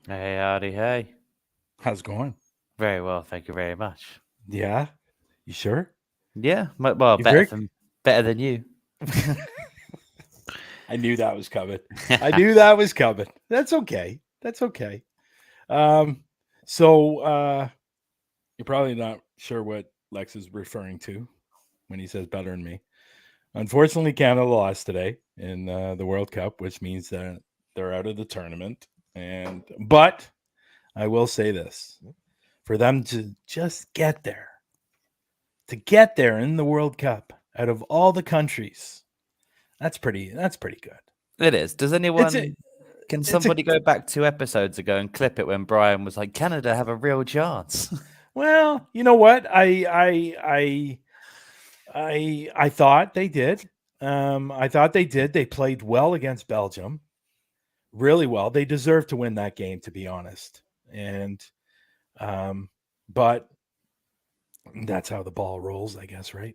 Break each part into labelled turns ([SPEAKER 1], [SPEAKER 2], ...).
[SPEAKER 1] Hey, howdy, hey.
[SPEAKER 2] How's it going?
[SPEAKER 1] Very well, thank you very much.
[SPEAKER 2] Yeah, you sure?
[SPEAKER 1] Yeah, well,
[SPEAKER 2] You
[SPEAKER 1] better than you.
[SPEAKER 2] I knew that was coming. I knew that was coming. That's okay. That's okay. So you're probably not sure what Lex is referring to when he says better than me. Unfortunately, Canada lost today in the World Cup, which means that they're out of the tournament. But I will say this: for them to just get there, in the World Cup, out of all the countries, that's pretty good.
[SPEAKER 1] It is. Does anyone? Can somebody go back 2 episodes ago and clip it when Bryan was like, "Canada have a real chance"?
[SPEAKER 2] Well, you know what? I thought they did. I thought they did. They played well against Belgium, really well. They deserved to win that game, to be honest. And but that's how the ball rolls, I guess, right?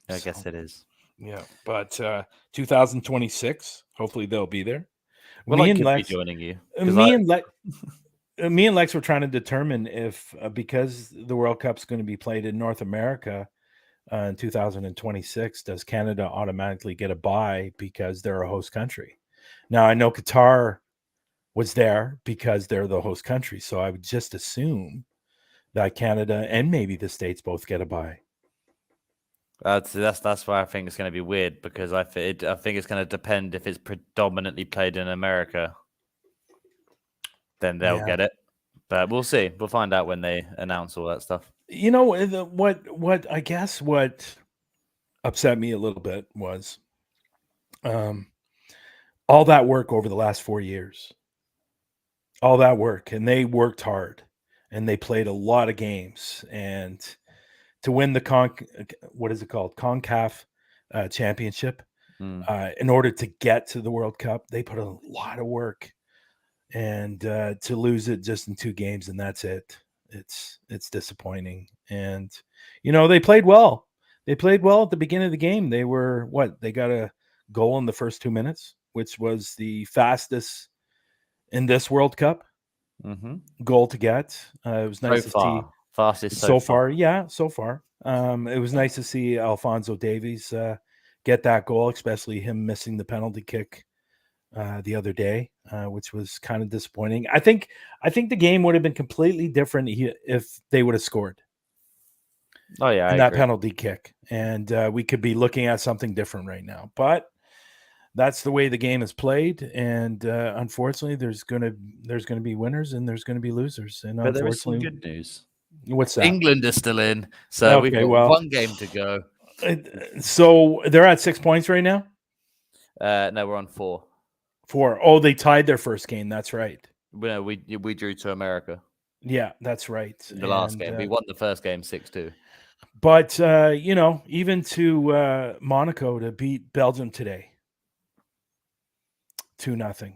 [SPEAKER 1] I guess it is.
[SPEAKER 2] Yeah, but 2026, hopefully they'll be there.
[SPEAKER 1] Well, I could be joining you.
[SPEAKER 2] Me and Lex were trying to determine if, because the World Cup's going to be played in North America in 2026, does Canada automatically get a bye because they're a host country? Now, I know Qatar was there because they're the host country, so I would just assume that Canada and maybe the States both get a bye.
[SPEAKER 1] That's why I think it's going to be weird, because I think it's going to depend if it's predominantly played in America. Then they'll get it, but we'll see. We'll find out when they announce all that stuff.
[SPEAKER 2] You know what I guess what upset me a little bit was all that work over the last 4 years. All that work, and they worked hard, and they played a lot of games, and to win the CONCACAF championship, in order to get to the World Cup, they put a lot of work, and to lose it just in 2 games, and that's it. It's disappointing. And they played well. They played well at the beginning of the game. They were they got a goal in the first 2 minutes, which was the fastest in this World Cup goal to get. It was nice to see.
[SPEAKER 1] Fastest
[SPEAKER 2] so far. Yeah, so far. It was nice to see Alphonso Davies get that goal, especially him missing the penalty kick the other day, which was kind of disappointing. I think the game would have been completely different if they would have scored.
[SPEAKER 1] Oh yeah,
[SPEAKER 2] in that penalty kick, and we could be looking at something different right now. But that's the way the game is played, and unfortunately, there's gonna be winners and there's gonna be losers. And
[SPEAKER 1] but there is some good news.
[SPEAKER 2] What's that?
[SPEAKER 1] England is still in, so we've got 1 game to go.
[SPEAKER 2] So they're at 6 points right now.
[SPEAKER 1] No, we're on 4.
[SPEAKER 2] 4. Oh, they tied their first game. That's right.
[SPEAKER 1] We drew to America.
[SPEAKER 2] Yeah, that's right.
[SPEAKER 1] The last game. We won the first game 6-2.
[SPEAKER 2] But even to Monaco to beat Belgium today, 2-0.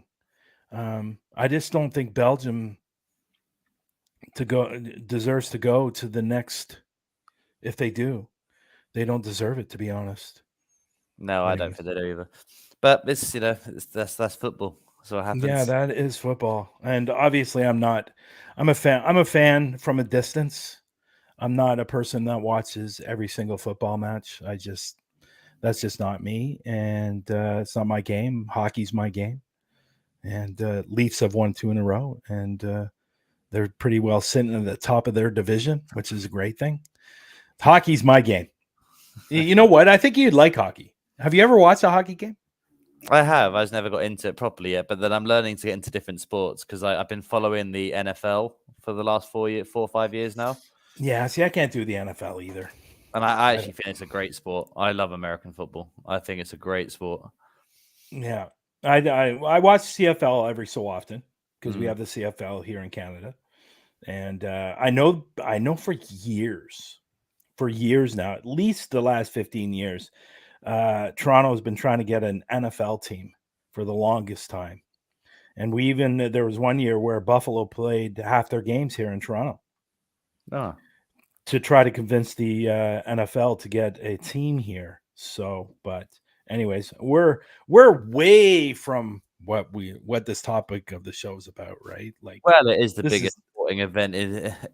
[SPEAKER 2] I just don't think Belgium deserves to go to the next. If they do, they don't deserve it, to be honest.
[SPEAKER 1] No, I don't think they do either. But it's that's football. That's what happens.
[SPEAKER 2] Yeah, that is football, and obviously, I'm a fan. I'm a fan from a distance. I'm not a person that watches every single football match. That's just not me, and it's not my game. Hockey's my game, and Leafs have won 2 in a row, and they're pretty well sitting at the top of their division, which is a great thing. Hockey's my game. You know what? I think you'd like hockey. Have you ever watched a hockey game?
[SPEAKER 1] I have. I just never got into it properly yet, but then I'm learning to get into different sports because I've been following the NFL for the last 4 or 5 years now.
[SPEAKER 2] Yeah, see, I can't do the NFL either.
[SPEAKER 1] And I actually think it's a great sport. I love American football. I think it's a great sport.
[SPEAKER 2] Yeah. I watch CFL every so often because we have the CFL here in Canada. And I know for years now, at least the last 15 years, Toronto has been trying to get an NFL team for the longest time. And there was one year where Buffalo played half their games here in Toronto.
[SPEAKER 1] Oh.
[SPEAKER 2] To try to convince the NFL to get a team here. So, but anyways, we're way from what this topic of the show is about, right? Like,
[SPEAKER 1] well, it is the biggest sporting event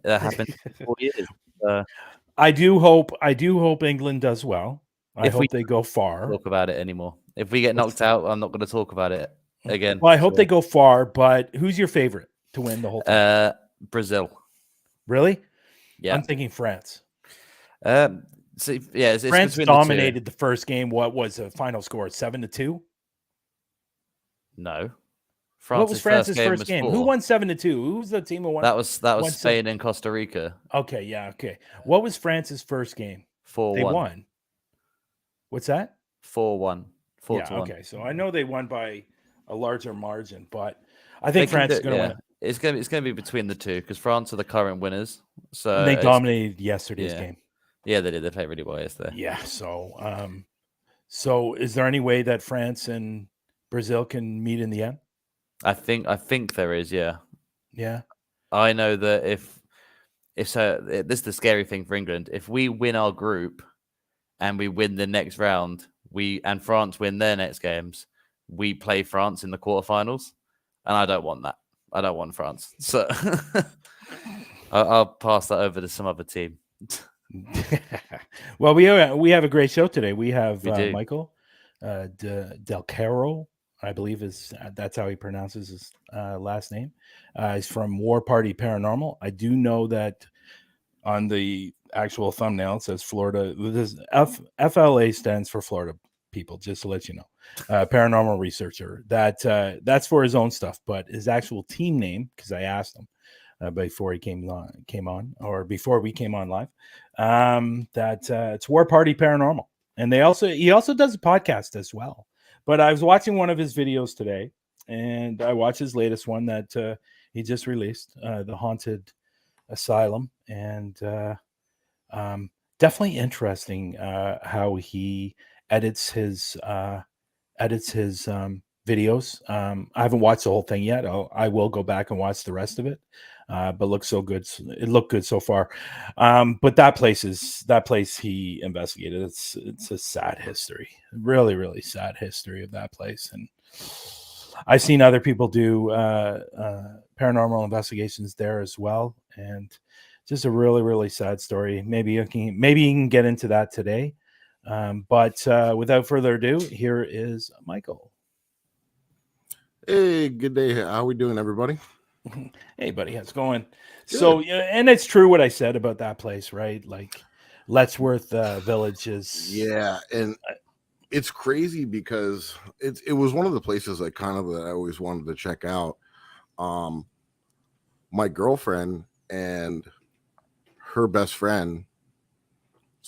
[SPEAKER 1] that happened in 4 years.
[SPEAKER 2] I do hope England does well. I hope they go far.
[SPEAKER 1] Talk about it anymore. If we get knocked out, I'm not going to talk about it again.
[SPEAKER 2] Well, I hope they go far. But who's your favorite to win the whole thing?
[SPEAKER 1] Brazil.
[SPEAKER 2] Really?
[SPEAKER 1] Yeah,
[SPEAKER 2] I'm thinking France.
[SPEAKER 1] France
[SPEAKER 2] dominated the first game. What was the final score? 7-2.
[SPEAKER 1] No.
[SPEAKER 2] What was France's first game? Who won 7-2? Who was the team who won?
[SPEAKER 1] That was Spain and Costa Rica.
[SPEAKER 2] Okay, yeah, okay. What was France's first game?
[SPEAKER 1] 4-1.
[SPEAKER 2] They won. What's that?
[SPEAKER 1] 4-1. 4-1.
[SPEAKER 2] Yeah, okay. So I know they won by a larger margin, but I think France is going to win.
[SPEAKER 1] It's going to be between the two because France are the current winners. So
[SPEAKER 2] and they dominated yesterday's game.
[SPEAKER 1] Yeah, they did. They played really well yesterday.
[SPEAKER 2] Yeah. So is there any way that France and Brazil can meet in the end?
[SPEAKER 1] I think there is. Yeah.
[SPEAKER 2] Yeah.
[SPEAKER 1] I know that if so, this is the scary thing for England. If we win our group and we win the next round, and France win their next games, we play France in the quarterfinals, and I don't want that. I don't want France. So I'll pass that over to some other team.
[SPEAKER 2] Well, we have a great show today. We have Michael Delcoro, I believe that's how he pronounces his last name. He's from War Party Paranormal. I do know that on the actual thumbnail it says Florida. This FLA stands for Florida people, just to let you know. Paranormal researcher. That's for his own stuff, but his actual team name, because I asked him before he came on, or before we came on live, it's War Party Paranormal, and he also does a podcast as well. But I was watching one of his videos today, and I watched his latest one that he just released, The Haunted Asylum, and definitely interesting how he edits his videos. I haven't watched the whole thing yet. I will go back and watch the rest of it. But looks so good. It looked good so far. But that place he investigated. It's a sad history, really, really sad history of that place. And I've seen other people do paranormal investigations there as well, and just a really, really sad story. Maybe you can get into that today. But without further ado, here is Michael.
[SPEAKER 3] Hey, good day. How we doing, everybody?
[SPEAKER 2] Hey, buddy, how's it going? Good. So, and it's true what I said about that place, right? Like, Lettsworth Village is.
[SPEAKER 3] Yeah, and it's crazy because it was one of the places that I always wanted to check out. My girlfriend and her best friend's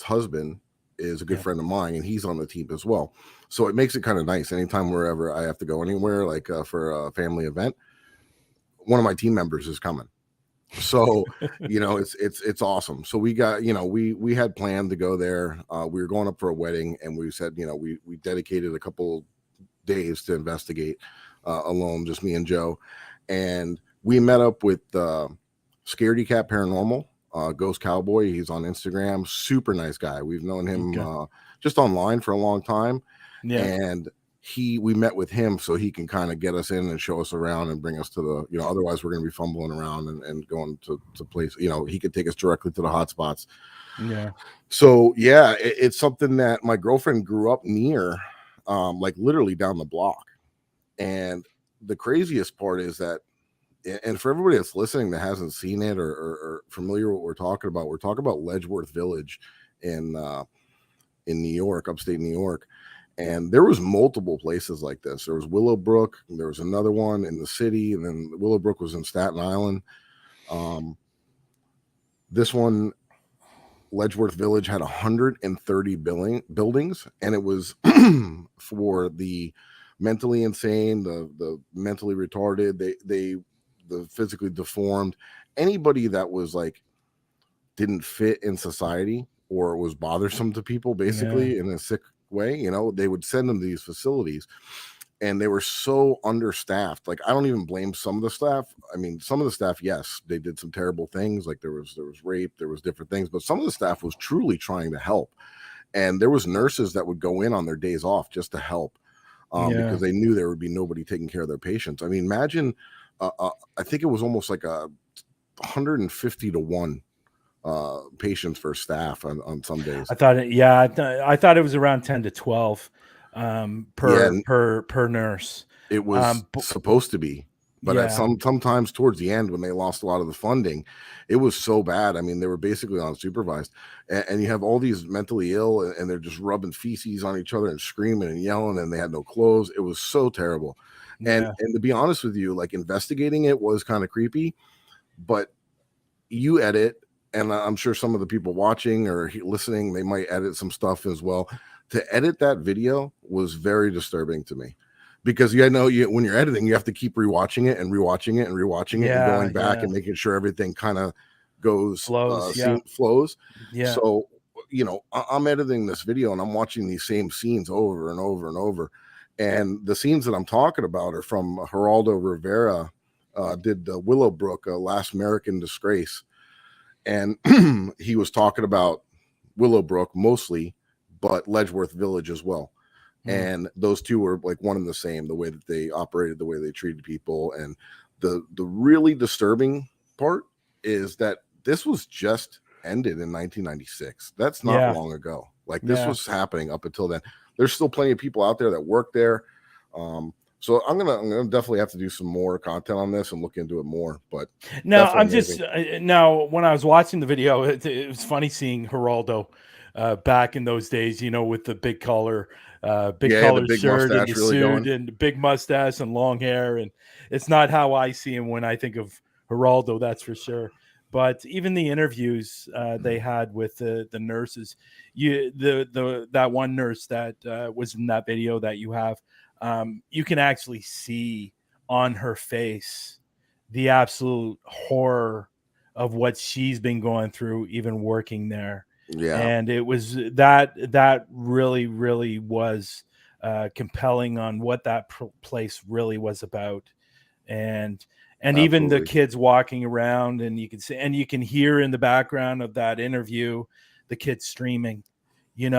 [SPEAKER 3] husband is a good friend of mine, and he's on the team as well. So it makes it kind of nice. Anytime wherever I have to go anywhere, like for a family event, one of my team members is coming. So, it's awesome. So we got, we had planned to go there. We were going up for a wedding, and we said, we dedicated a couple days to investigate alone, just me and Joe. And we met up with Scaredy Cat Paranormal, Ghost Cowboy. He's on Instagram. Super nice guy. We've known him just online for a long time.
[SPEAKER 2] Yeah.
[SPEAKER 3] And we met with him so he can kind of get us in and show us around and bring us to the, otherwise we're going to be fumbling around and going to place, he could take us directly to the hot spots.
[SPEAKER 2] Yeah.
[SPEAKER 3] So yeah, it's something that my girlfriend grew up near, like literally down the block. And the craziest part is that, and for everybody that's listening that hasn't seen it or familiar with what we're talking about Ledgeworth Village in New York, upstate New York. And there was multiple places like this. There was Willowbrook, and there was another one in the city, and then Willowbrook was in Staten Island. This one, Ledgeworth Village, had 130 buildings, and it was for the mentally insane, the mentally retarded, the physically deformed, anybody that was like didn't fit in society or was bothersome to people, basically in a sick way, they would send them to these facilities, and they were so understaffed. Like, I don't even blame some of the staff. I mean, some of the staff, yes, they did some terrible things. Like there was rape, there was different things, but some of the staff was truly trying to help. And there was nurses that would go in on their days off just to help, because they knew there would be nobody taking care of their patients. I mean, imagine, I think it was almost like 150 to 1 patients for staff on some days.
[SPEAKER 2] I thought it was around 10 to 12 per nurse.
[SPEAKER 3] It was supposed to be, but sometimes towards the end, when they lost a lot of the funding, it was so bad. I mean, they were basically unsupervised, and you have all these mentally ill, and they're just rubbing feces on each other and screaming and yelling, and they had no clothes. It was so terrible. And to be honest with you, like, investigating it was kind of creepy, but you edit, and I'm sure some of the people watching or listening, they might edit some stuff as well. To edit that video was very disturbing to me, because when you're editing, you have to keep rewatching it and rewatching it and rewatching it and going back and making sure everything kind of flows.
[SPEAKER 2] Yeah.
[SPEAKER 3] So, I'm editing this video and I'm watching these same scenes over and over and over. And the scenes that I'm talking about are from Geraldo Rivera, did the Willowbrook, Last American Disgrace. And he was talking about Willowbrook mostly, but Ledgeworth Village as well. And those two were like one and the same, the way that they operated, the way they treated people. And the really disturbing part is that this was just ended in 1996. That's not long ago. Like, this was happening up until then. There's still plenty of people out there that work there. So I'm gonna definitely have to do some more content on this and look into it more. But
[SPEAKER 2] now when I was watching the video, it was funny seeing Geraldo back in those days, with the big collar, shirt and the suit and the big mustache and long hair. And it's not how I see him when I think of Geraldo, that's for sure. But even the interviews they had with the nurses, that one nurse that was in that video that you have, you can actually see on her face the absolute horror of what she's been going through, even working there.
[SPEAKER 3] Yeah.
[SPEAKER 2] And it was that really, really was compelling on what that place really was about. And even the kids walking around, and you can see, and you can hear in the background of that interview, the kids streaming. It's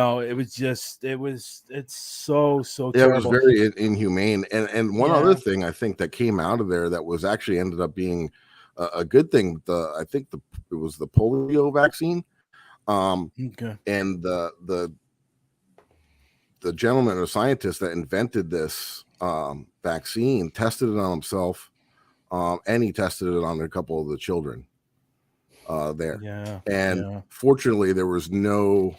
[SPEAKER 2] so terrible.
[SPEAKER 3] It was very inhumane. And one other thing I think that came out of there that was actually ended up being a good thing. It was the polio vaccine. And the gentleman or scientist that invented this vaccine tested it on himself, and he tested it on a couple of the children there. Fortunately, there was no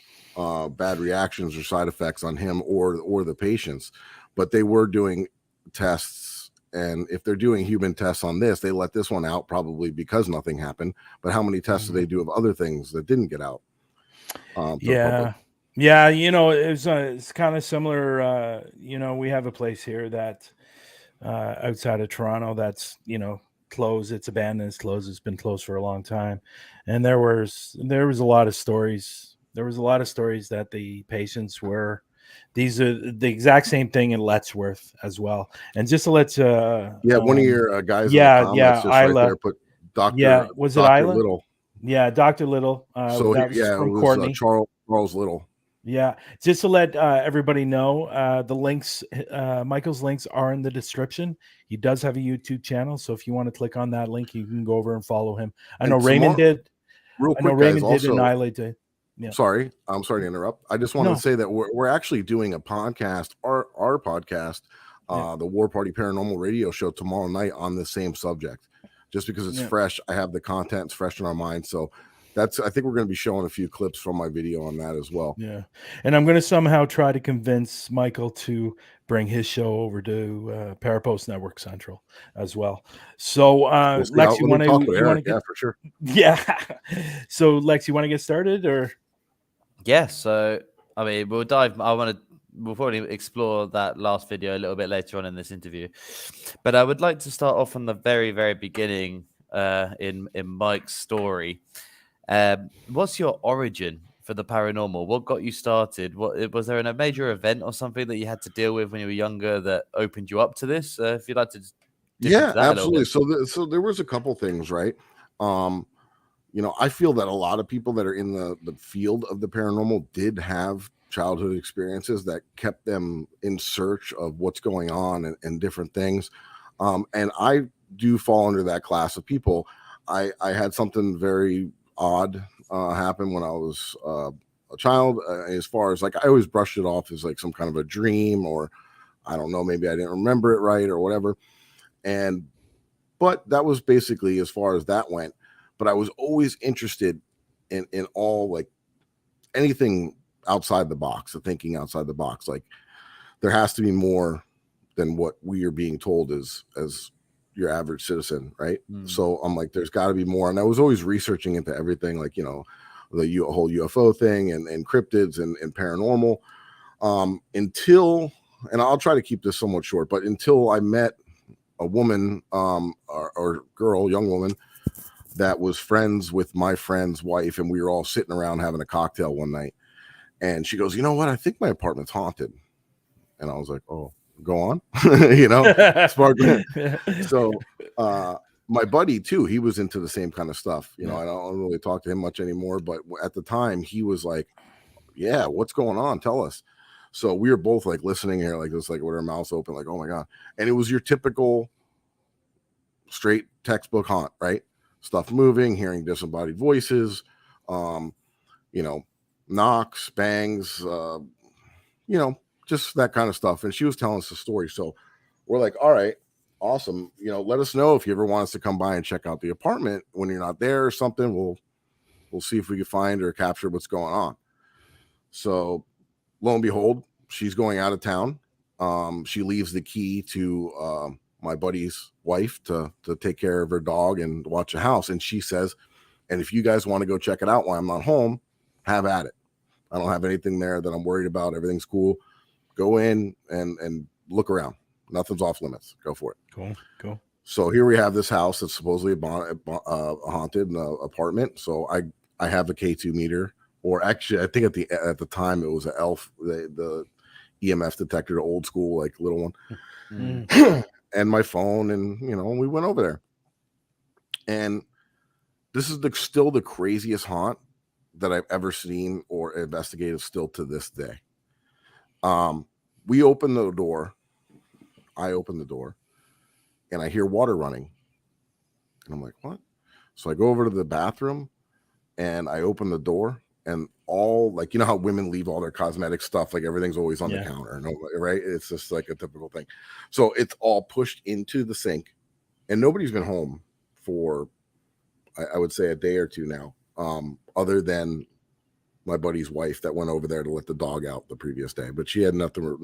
[SPEAKER 3] bad reactions or side effects on him or the patients, but they were doing tests. And if they're doing human tests on this, they let this one out probably because nothing happened. But how many tests do they do of other things that didn't get out?
[SPEAKER 2] Yeah, it's kind of similar. We have a place here that outside of Toronto that's closed. It's abandoned. It's closed. It's been closed for a long time, and there was a lot of stories. There was a lot of stories that the patients were. These are the exact same thing in Lettsworth as well. And just to let
[SPEAKER 3] one of your guys in the
[SPEAKER 2] yeah,
[SPEAKER 3] comments just right
[SPEAKER 2] Isla.
[SPEAKER 3] there put
[SPEAKER 2] Yeah, was it
[SPEAKER 3] Dr.
[SPEAKER 2] Isla?
[SPEAKER 3] Little.
[SPEAKER 2] Yeah, Dr. Little.
[SPEAKER 3] So
[SPEAKER 2] That was
[SPEAKER 3] it
[SPEAKER 2] from
[SPEAKER 3] was
[SPEAKER 2] Courtney.
[SPEAKER 3] Charles Little.
[SPEAKER 2] Yeah, just to let everybody know, the links, Michael's links are in the description. He does have a YouTube channel, so if you want to click on that link, you can go over and follow him. I know Raymond did.
[SPEAKER 3] Real
[SPEAKER 2] I know
[SPEAKER 3] quick, guys.
[SPEAKER 2] Raymond did, and
[SPEAKER 3] Also,
[SPEAKER 2] Isla did. Yeah.
[SPEAKER 3] sorry, I'm sorry to interrupt. I just wanted
[SPEAKER 2] No.
[SPEAKER 3] to say that we're actually doing a podcast, our podcast, the War Party Paranormal Radio Show tomorrow night on the same subject. Just because it's fresh, I have the contents fresh in our mind, so. I think we're going to be showing a few clips from my video on that as well.
[SPEAKER 2] Yeah. And I'm going to somehow try to convince Michael to bring his show over to Parapost Network Central as well. So, Lex, you want to get,
[SPEAKER 3] for sure.
[SPEAKER 2] Yeah. So, Lex, you want to get started or?
[SPEAKER 1] Yeah. So, I mean, we'll probably explore that last video a little bit later on in this interview, but I would like to start off from the very, very beginning in Mike's story. What's your origin for the paranormal? What got you started? Was there a major event or something that you had to deal with when you were younger that opened you up to this? If you'd like to dip into that
[SPEAKER 3] absolutely.
[SPEAKER 1] A little bit.
[SPEAKER 3] So there was a couple things, right? I feel that a lot of people that are in the field of the paranormal did have childhood experiences that kept them in search of what's going on and different things. And I do fall under that class of people. I had something very odd happen when I was a child, as far as like I always brushed it off as like some kind of a dream, or I don't know, maybe I didn't remember it right or whatever. But that was basically as far as that went. But I was always interested in all, like, anything outside the box, the thinking outside the box. Like, there has to be more than what we are being told as your average citizen, right? So I'm like, there's got to be more. And I was always researching into everything, like, the whole UFO thing and cryptids and paranormal, until, and I'll try to keep this somewhat short, but until I met a woman, or girl, young woman, that was friends with my friend's wife, and we were all sitting around having a cocktail one night, and she goes, "You know what? I think my apartment's haunted." And I was like, "Oh, go on." Sparkling. So my buddy too, he was into the same kind of stuff. I don't really talk to him much anymore, but at the time he was like, "Yeah, what's going on? Tell us." So we were both like listening here, like this, like with our mouths open, like, "Oh my God." And it was your typical straight textbook haunt, right? Stuff moving, hearing disembodied voices, knocks, bangs, just that kind of stuff. And she was telling us the story. So we're like, all right, awesome. Let us know if you ever want us to come by and check out the apartment when you're not there or something. We'll see if we can find or capture what's going on. So lo and behold, she's going out of town. She leaves the key to my buddy's wife to take care of her dog and watch the house. And she says, "And if you guys want to go check it out while I'm not home, have at it. I don't have anything there that I'm worried about. Everything's cool. Go in and look around. Nothing's off limits. Go for it."
[SPEAKER 2] Cool.
[SPEAKER 3] So here we have this house that's supposedly a haunted apartment. So I have a K2 meter, or actually I think at the time it was an ELF, the EMF detector, the old school, like little one. And my phone, and we went over there. And this is still the craziest haunt that I've ever seen or investigated still to this day. We open the door. I open the door, and I hear water running. And I'm like, what? So I go over to the bathroom, and I open the door, and all, like, how women leave all their cosmetic stuff, like everything's always on the counter, right? It's just like a typical thing. So it's all pushed into the sink, and nobody's been home for, I would say, a day or two now, other than my buddy's wife that went over there to let the dog out the previous day. But she had nothing.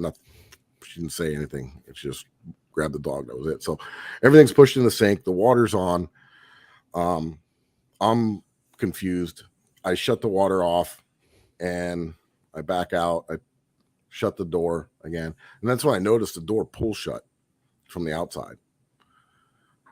[SPEAKER 3] She didn't say anything. She just grabbed the dog. That was it. So everything's pushed in the sink. The water's on. I'm confused. I shut the water off, and I back out. I shut the door again. And that's when I noticed the door pull shut from the outside.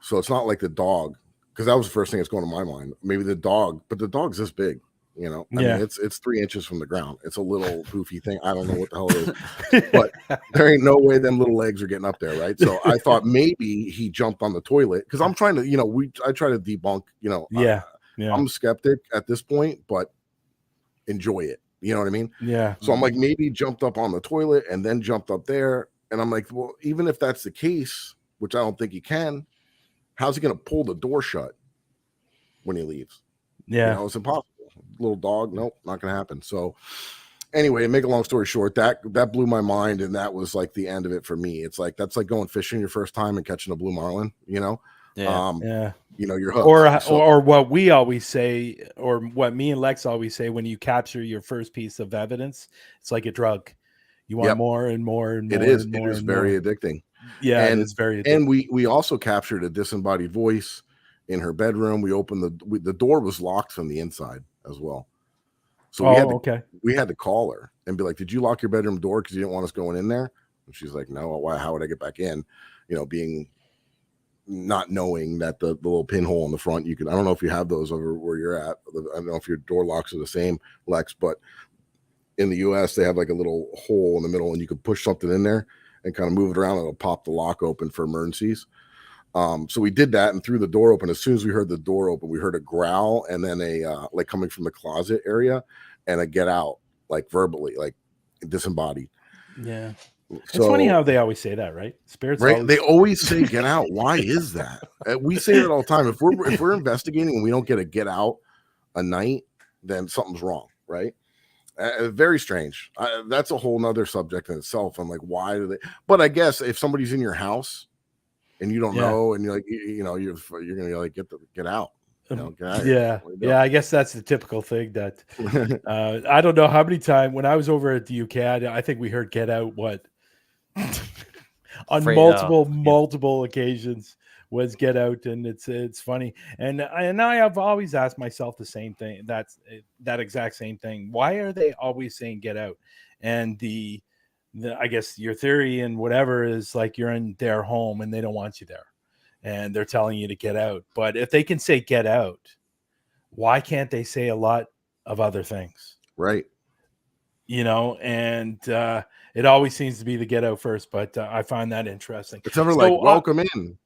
[SPEAKER 3] So it's not like the dog, because that was the first thing that's going to my mind. Maybe the dog, but the dog's this big, you know. I mean, it's 3 inches from the ground. It's a little goofy thing. I don't know what the hell it is, but there ain't no way them little legs are getting up there, right? So I thought maybe he jumped on the toilet, because I'm trying to, you know, I try to debunk, you know. I'm a skeptic at this point, but enjoy it. You know what I mean?
[SPEAKER 2] Yeah.
[SPEAKER 3] So I'm like, maybe he jumped up on the toilet and then jumped up there. And I'm like, well, even if that's the case, which I don't think he can, how's he going to pull the door shut when he leaves?
[SPEAKER 2] Yeah.
[SPEAKER 3] You know, it's impossible. Little dog, nope, not going to happen. So anyway, to make a long story short, that blew my mind. And that was like the end of it for me. It's like, that's like going fishing your first time and catching a blue marlin, you know? You know, you're hooked.
[SPEAKER 2] Or what we always say, or what me and Lex always say, when you capture your first piece of evidence, it's like a drug. You want more and more and more.
[SPEAKER 3] It is.
[SPEAKER 2] And more,
[SPEAKER 3] it is
[SPEAKER 2] and
[SPEAKER 3] very
[SPEAKER 2] more.
[SPEAKER 3] addicting.
[SPEAKER 2] Yeah,
[SPEAKER 3] and,
[SPEAKER 2] it's very addicting.
[SPEAKER 3] And we also captured a disembodied voice in her bedroom. We opened the door was locked from the inside as well. So we had to call her and be like, "Did you lock your bedroom door because you didn't want us going in there?" And she's like, "No. Why? How would I get back in?" You know, not knowing that the little pinhole in the front, you can, I don't know if you have those over where you're at. I don't know if your door locks are the same, Lex, but in the US they have like a little hole in the middle and you can push something in there and kind of move it around. It'll pop the lock open for emergencies. So we did that and threw the door open. As soon as we heard the door open, we heard a growl and then a like coming from the closet area and a get out, like verbally, like disembodied.
[SPEAKER 2] Yeah. It's funny how they always say that, right? Spirits,
[SPEAKER 3] right? They always say "get out." Why is that? We say that all the time. If we're investigating and we don't get a get out a night, then something's wrong, right? Very strange. That's a whole nother subject in itself. I'm like, why do they? But I guess if somebody's in your house and you don't know, and you're like, you know, you're gonna like get out. You know,
[SPEAKER 2] yeah. I guess that's the typical thing that I don't know how many times when I was over at the UK, I think we heard "get out" on multiple occasions was "get out," and it's funny. And I have always asked myself the same thing. That exact same thing. Why are they always saying "get out"? And the I guess your theory and whatever is like you're in their home and they don't want you there. And they're telling you to get out. But if they can say "get out," why can't they say a lot of other things?
[SPEAKER 3] Right.
[SPEAKER 2] You know, and it always seems to be the "get out" first. But I find that interesting.
[SPEAKER 3] It's never like "welcome in,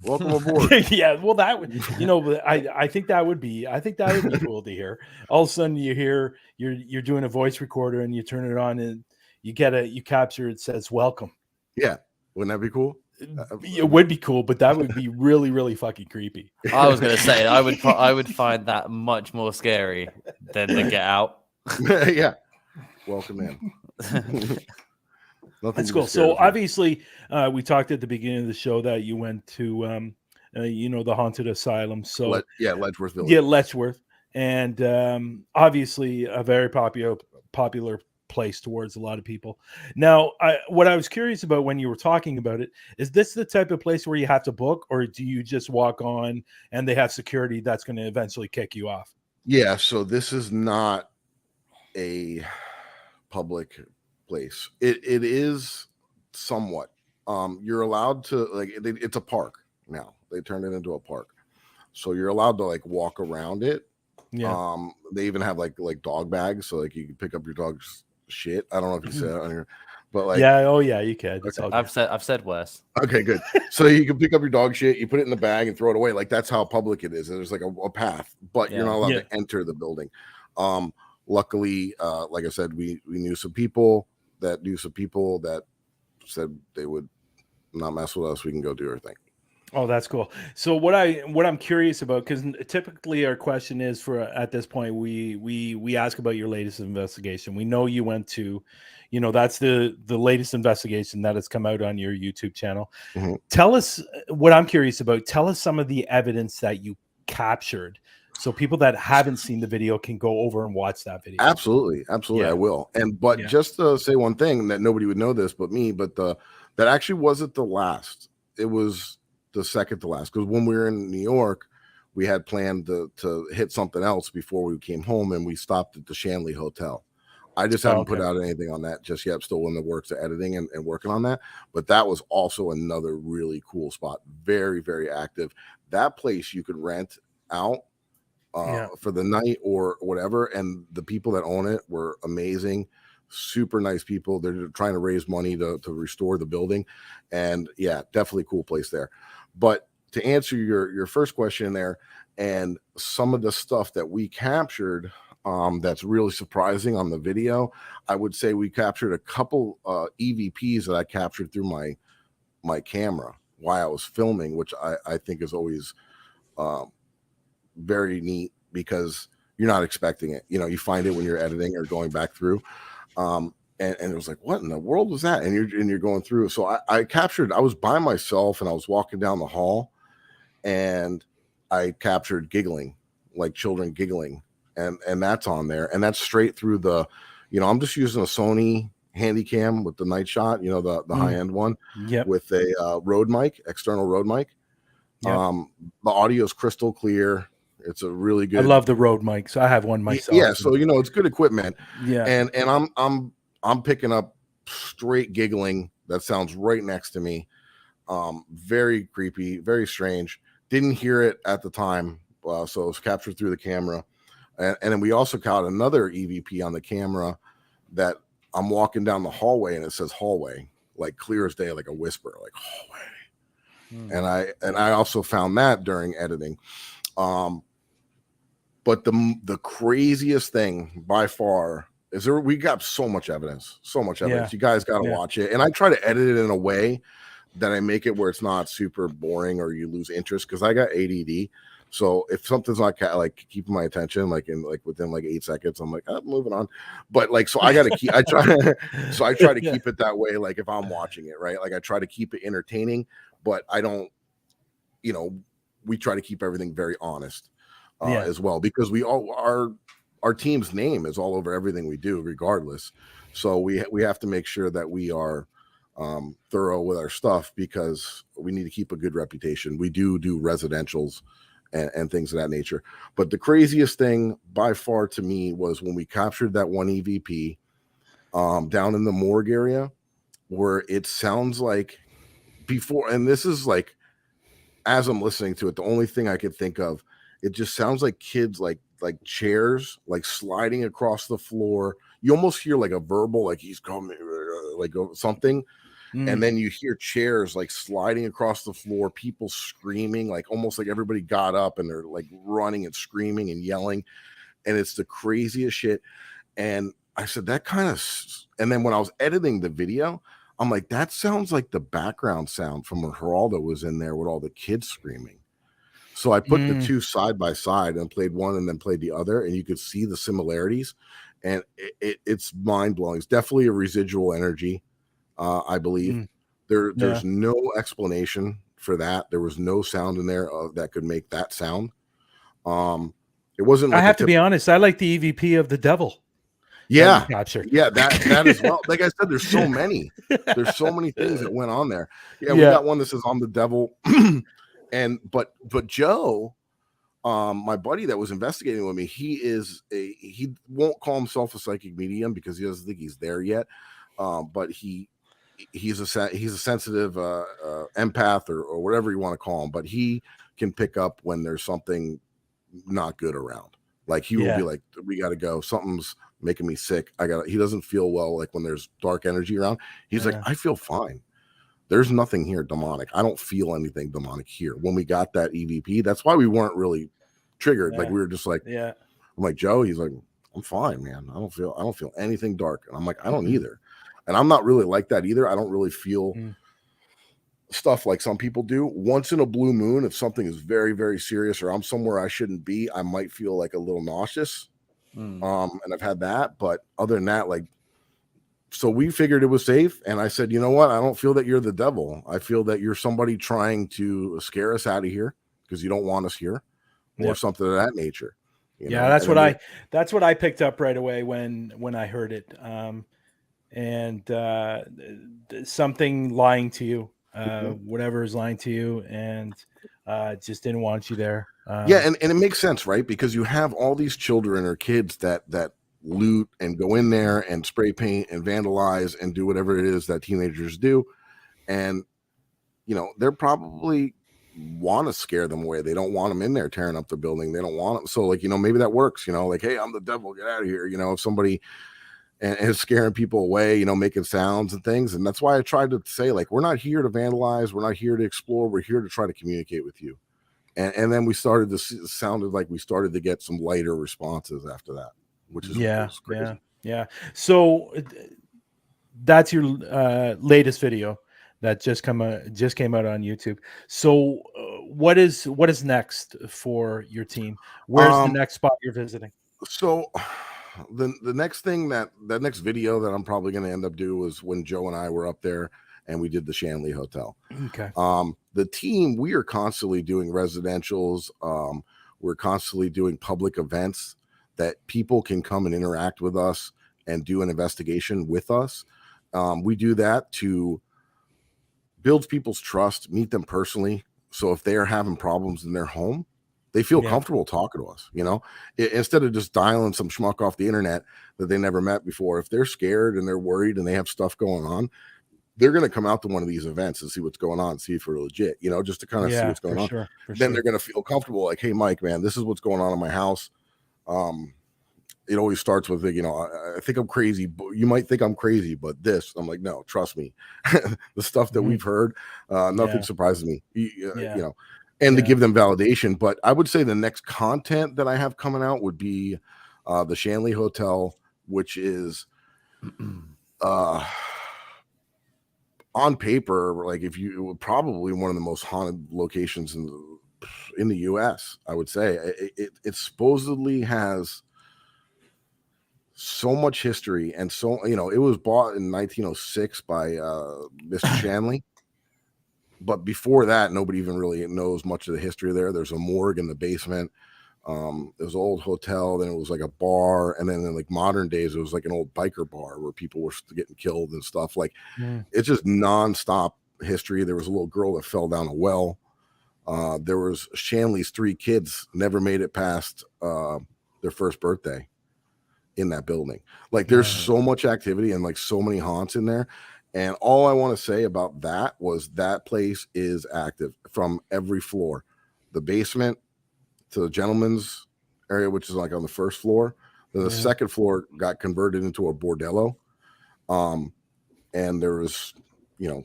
[SPEAKER 3] welcome aboard."
[SPEAKER 2] Yeah, well, that would, you know, I think that would be cool to hear. All of a sudden, you hear you're doing a voice recorder and you turn it on and you capture it says "welcome."
[SPEAKER 3] Yeah, wouldn't that be cool?
[SPEAKER 2] It would be cool, but that would be really, really fucking creepy.
[SPEAKER 1] I was going to say I would find that much more scary than the "get out."
[SPEAKER 3] Yeah, welcome in.
[SPEAKER 2] That's cool. So obviously, we talked at the beginning of the show that you went to, you know, the haunted asylum. So
[SPEAKER 3] Ledgeworth Village.
[SPEAKER 2] Yeah, Letchworth, and obviously a very popular place towards a lot of people. Now, what I was curious about when you were talking about it, is this the type of place where you have to book, or do you just walk on and they have security that's going to eventually kick you off?
[SPEAKER 3] Yeah, so this is not a public place. It is somewhat. You're allowed to, like, it's a park now. They turned it into a park, so you're allowed to like walk around it.
[SPEAKER 2] Yeah.
[SPEAKER 3] They even have like dog bags, so like you can pick up your dog's shit. I don't know if you said it on here, but like,
[SPEAKER 2] you can.
[SPEAKER 3] Okay.
[SPEAKER 1] I've said worse.
[SPEAKER 3] Okay, good. So you can pick up your dog shit, you put it in the bag and throw it away. Like that's how public it is. And there's like a path, but you're not allowed to enter the building. Luckily, like I said, we knew some people that said they would not mess with us. We can go do our thing.
[SPEAKER 2] Oh, that's cool. So what I'm curious about, because typically our question is for at this point we ask about your latest investigation. We know you went to, you know, that's the latest investigation that has come out on your YouTube channel.
[SPEAKER 3] Mm-hmm.
[SPEAKER 2] Tell us what I'm curious about. Tell us some of the evidence that you captured, so people that haven't seen the video can go over and watch that video.
[SPEAKER 3] Absolutely, yeah. I will. But just to say one thing that nobody would know this but me, but that actually wasn't the last. It was the second to last, because when we were in New York, we had planned to hit something else before we came home, and we stopped at the Shanley Hotel. I just haven't put out anything on that just yet. I'm still in the works of editing and working on that. But that was also another really cool spot. Very, very active. That place you could rent out for the night or whatever. And the people that own it were amazing. Super nice people. They're trying to raise money to restore the building. And yeah, definitely cool place there. But to answer your first question there, and some of the stuff that we captured, that's really surprising on the video, I would say we captured a couple EVPs that I captured through my camera while I was filming, which I think is always very neat because you're not expecting it. You know, you find it when you're editing or going back through. And it was like, what in the world was that? And you're going through. So I captured, I was by myself and I was walking down the hall and I captured giggling, like children giggling. And that's on there. And that's straight through the, you know, I'm just using a Sony Handycam with the night shot, you know, the high end one with a Rode mic, external Rode mic. The audio is crystal clear. It's a really good.
[SPEAKER 2] I love the Rode mic, so I have one myself.
[SPEAKER 3] Yeah, so you know it's good equipment.
[SPEAKER 2] Yeah,
[SPEAKER 3] and I'm picking up straight giggling that sounds right next to me. Very creepy, very strange. Didn't hear it at the time, so it was captured through the camera. And then we also caught another EVP on the camera that I'm walking down the hallway and it says hallway, like clear as day, like a whisper, like hallway. And I also found that during editing. But the craziest thing by far is we got so much evidence. You guys got to watch it. And I try to edit it in a way that I make it where it's not super boring or you lose interest because I got ADD. So if something's not like keeping my attention, like within like 8 seconds, I'm like, I'm moving on. But like, so I got to keep, I try to keep it that way. Like if I'm watching it, right. Like I try to keep it entertaining, but I don't, you know, we try to keep everything very honest as well, because we all our team's name is all over everything we do regardless. So we have to make sure that we are thorough with our stuff because we need to keep a good reputation. We do residentials and things of that nature. But the craziest thing by far to me was when we captured that one EVP down in the morgue area where it sounds like before, and this is like, as I'm listening to it, the only thing I could think of, it just sounds like kids, like chairs, like sliding across the floor. You almost hear like a verbal, like he's coming, like something. And then you hear chairs like sliding across the floor, people screaming, like almost like everybody got up and they're like running and screaming and yelling. And it's the craziest shit. And I said that kind of, and then when I was editing the video, I'm like, that sounds like the background sound from when Geraldo was in there with all the kids screaming. So I put the two side by side and played one and then played the other, and you could see the similarities. And it's mind blowing. It's definitely a residual energy. I believe there's no explanation for that. There was no sound in there that could make that sound. It wasn't. Like
[SPEAKER 2] I have to be honest. I like the EVP of the devil.
[SPEAKER 3] Yeah, that as well. Like I said, there's so many. There's so many things that went on there. Yeah, we got one that says I'm the devil, but Joe, my buddy that was investigating with me, he won't call himself a psychic medium because he doesn't think he's there yet. But he's a sensitive empath or whatever you want to call him, but he can pick up when there's something not good around. Like he will be like, we got to go. Something's making me sick. He doesn't feel well. Like when there's dark energy around, he's like, I feel fine. There's nothing here demonic. I don't feel anything demonic here. When we got that EVP, that's why we weren't really triggered. Like we were just like, I'm like, Joe, he's like, I'm fine, man. I don't feel anything dark. And I'm like, I don't either. And I'm not really like that either. I don't really feel stuff like some people do. Once in a blue moon, if something is very, very serious or I'm somewhere I shouldn't be, I might feel like a little nauseous. And I've had that. But other than that, like, so we figured it was safe. And I said, you know what? I don't feel that you're the devil. I feel that you're somebody trying to scare us out of here because you don't want us here or something of that nature. You know?
[SPEAKER 2] That's what I picked up right away when I heard it. And something lying to you, whatever is lying to you, and just didn't want you there.
[SPEAKER 3] And it makes sense, right? Because you have all these children or kids that loot and go in there and spray paint and vandalize and do whatever it is that teenagers do. And, you know, they're probably want to scare them away. They don't want them in there tearing up the building. They don't want them. So, like, you know, maybe that works, you know, like, hey, I'm the devil, get out of here. You know, if somebody and is scaring people away, you know, making sounds and things. And that's why I tried to say, like, we're not here to vandalize. We're not here to explore. We're here to try to communicate with you. And then we started to sounded like we started to get some lighter responses after that, which is crazy.
[SPEAKER 2] Yeah. So that's your latest video that just came out on YouTube. So what is next for your team? Where's the next spot you're visiting?
[SPEAKER 3] So the next thing that next video that I'm probably going to end up doing was when Joe and I were up there and we did the Shanley Hotel.
[SPEAKER 2] Okay.
[SPEAKER 3] The team, we are constantly doing residentials. We're constantly doing public events that people can come and interact with us and do an investigation with us. We do that to build people's trust, meet them personally. So if they're having problems in their home, they feel comfortable talking to us, you know, instead of just dialing some schmuck off the internet that they never met before. If they're scared and they're worried and they have stuff going on, they're going to come out to one of these events and see what's going on, see if we're legit, you know, just to kind of see what's going on.
[SPEAKER 2] Sure,
[SPEAKER 3] then they're going to feel comfortable. Like, hey, Mike, man, this is what's going on in my house. It always starts with, you know, I think I'm crazy. You might think I'm crazy, but this, I'm like, no, trust me. The stuff that we've heard, nothing surprises me, you know, and to give them validation. But I would say the next content that I have coming out would be the Shanley Hotel, which is on paper, like probably one of the most haunted locations in the U.S. I would say it supposedly has so much history, and so, you know, it was bought in 1906 by Mr. Shanley, but before that, nobody even really knows much of the history there. There's a morgue in the basement. There's an old hotel, then it was like a bar, and then in like modern days, it was like an old biker bar where people were getting killed and stuff. Like it's just nonstop history. There was a little girl that fell down a well. There was Shanley's 3 kids never made it past their first birthday in that building. Like there's so much activity and like so many haunts in there. And all I want to say about that was that place is active from every floor, the basement to the gentleman's area, which is like on the first floor. Then the second floor got converted into a bordello. And there was, you know,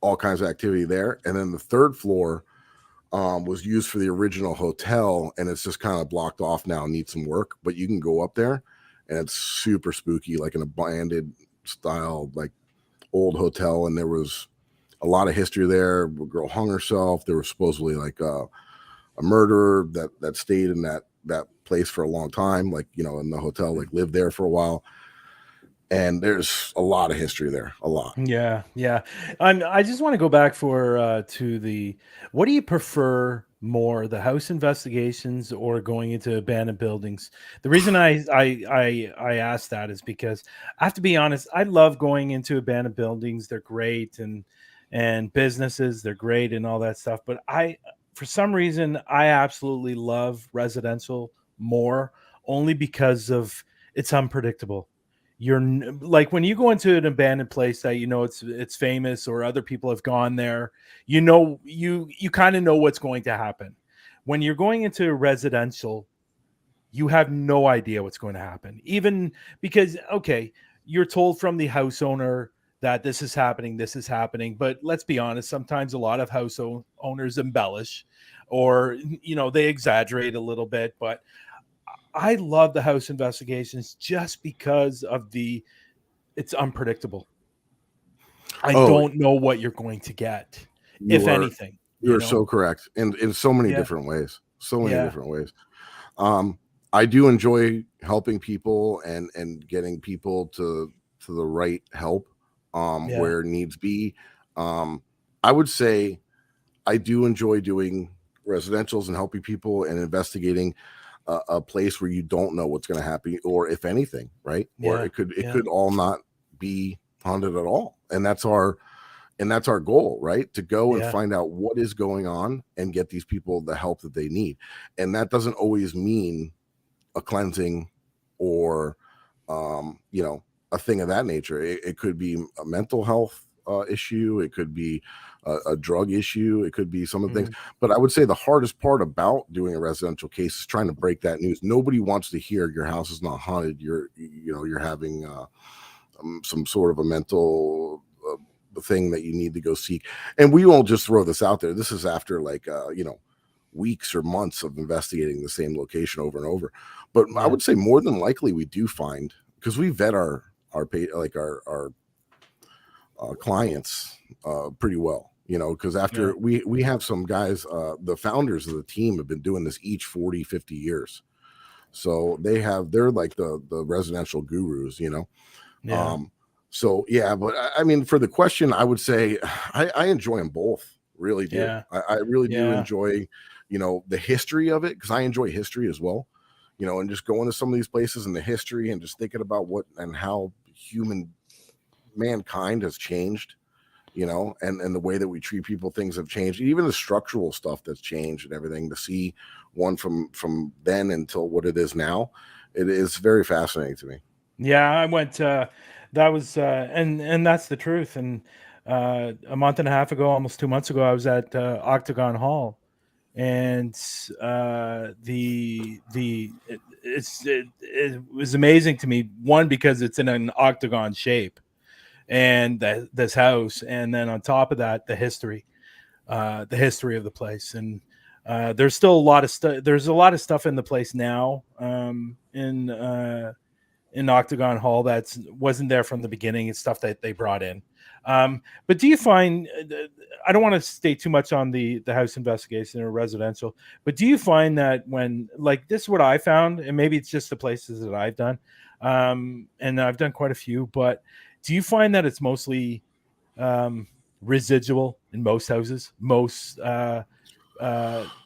[SPEAKER 3] all kinds of activity there. And then the third floor was used for the original hotel, and it's just kind of blocked off now, needs some work, but you can go up there and it's super spooky, like an abandoned style, like old hotel. And there was a lot of history there. A girl hung herself. There was supposedly like a murderer that stayed in that place for a long time, like, you know, in the hotel, like lived there for a while. And there's a lot of history there, a lot.
[SPEAKER 2] Yeah. I just want to go back to the, what do you prefer more, the house investigations or going into abandoned buildings? The reason I asked that is because I have to be honest, I love going into abandoned buildings. They're great, and businesses, they're great and all that stuff. But for some reason, I absolutely love residential more, only because of it's unpredictable. You're like, when you go into an abandoned place that you know it's famous, or other people have gone there, you know, you kind of know what's going to happen. When you're going into residential, you have no idea what's going to happen, even because, okay, you're told from the house owner that this is happening, but let's be honest, sometimes a lot of house owners embellish, or, you know, they exaggerate a little bit. But I love the house investigations just because of it's unpredictable. I don't know what you're going to get, if anything.
[SPEAKER 3] You're so correct. And in so many different ways. I do enjoy helping people and getting people to the right help where needs be. I would say I do enjoy doing residentials and helping people and investigating a place where you don't know what's going to happen, or if anything, right? Or it could all not be haunted at all. And that's our goal, right? To go and find out what is going on and get these people the help that they need. And that doesn't always mean a cleansing or you know, a thing of that nature. It could be a mental health issue. It could be a drug issue. It could be some of the things. But I would say the hardest part about doing a residential case is trying to break that news. Nobody wants to hear your house is not haunted. You're having some sort of a mental thing that you need to go seek. And we won't just throw this out there. This is after like weeks or months of investigating the same location over and over. But I would say more than likely we do find, because we vet our clients pretty well, because after we have some guys, the founders of the team have been doing this each 40, 50 years. So they're like the residential gurus, So but I mean, for the question, I would say I enjoy them both. Really do.
[SPEAKER 2] Yeah.
[SPEAKER 3] I really do enjoy, the history of it, because I enjoy history as well, and just going to some of these places and the history and just thinking about what and how mankind has changed, and the way that we treat people, things have changed, even the structural stuff that's changed and everything. To see one from then until what it is now, it is very fascinating to me.
[SPEAKER 2] Yeah, I went. That was, and that's the truth. And a month and a half ago, almost 2 months ago, I was at Octagon Hall, and it was amazing to me. One, because it's in an octagon shape, and this house, and then on top of that, the history of the place. And there's still a lot of stuff. There's a lot of stuff in the place now. In Octagon Hall that wasn't there from the beginning. It's stuff that they brought in. But do you find, I don't want to stay too much on the house investigation or residential, but do you find that when, like, this is what I found, and maybe it's just the places that I've done, and I've done quite a few, but do you find that it's mostly residual in most houses, most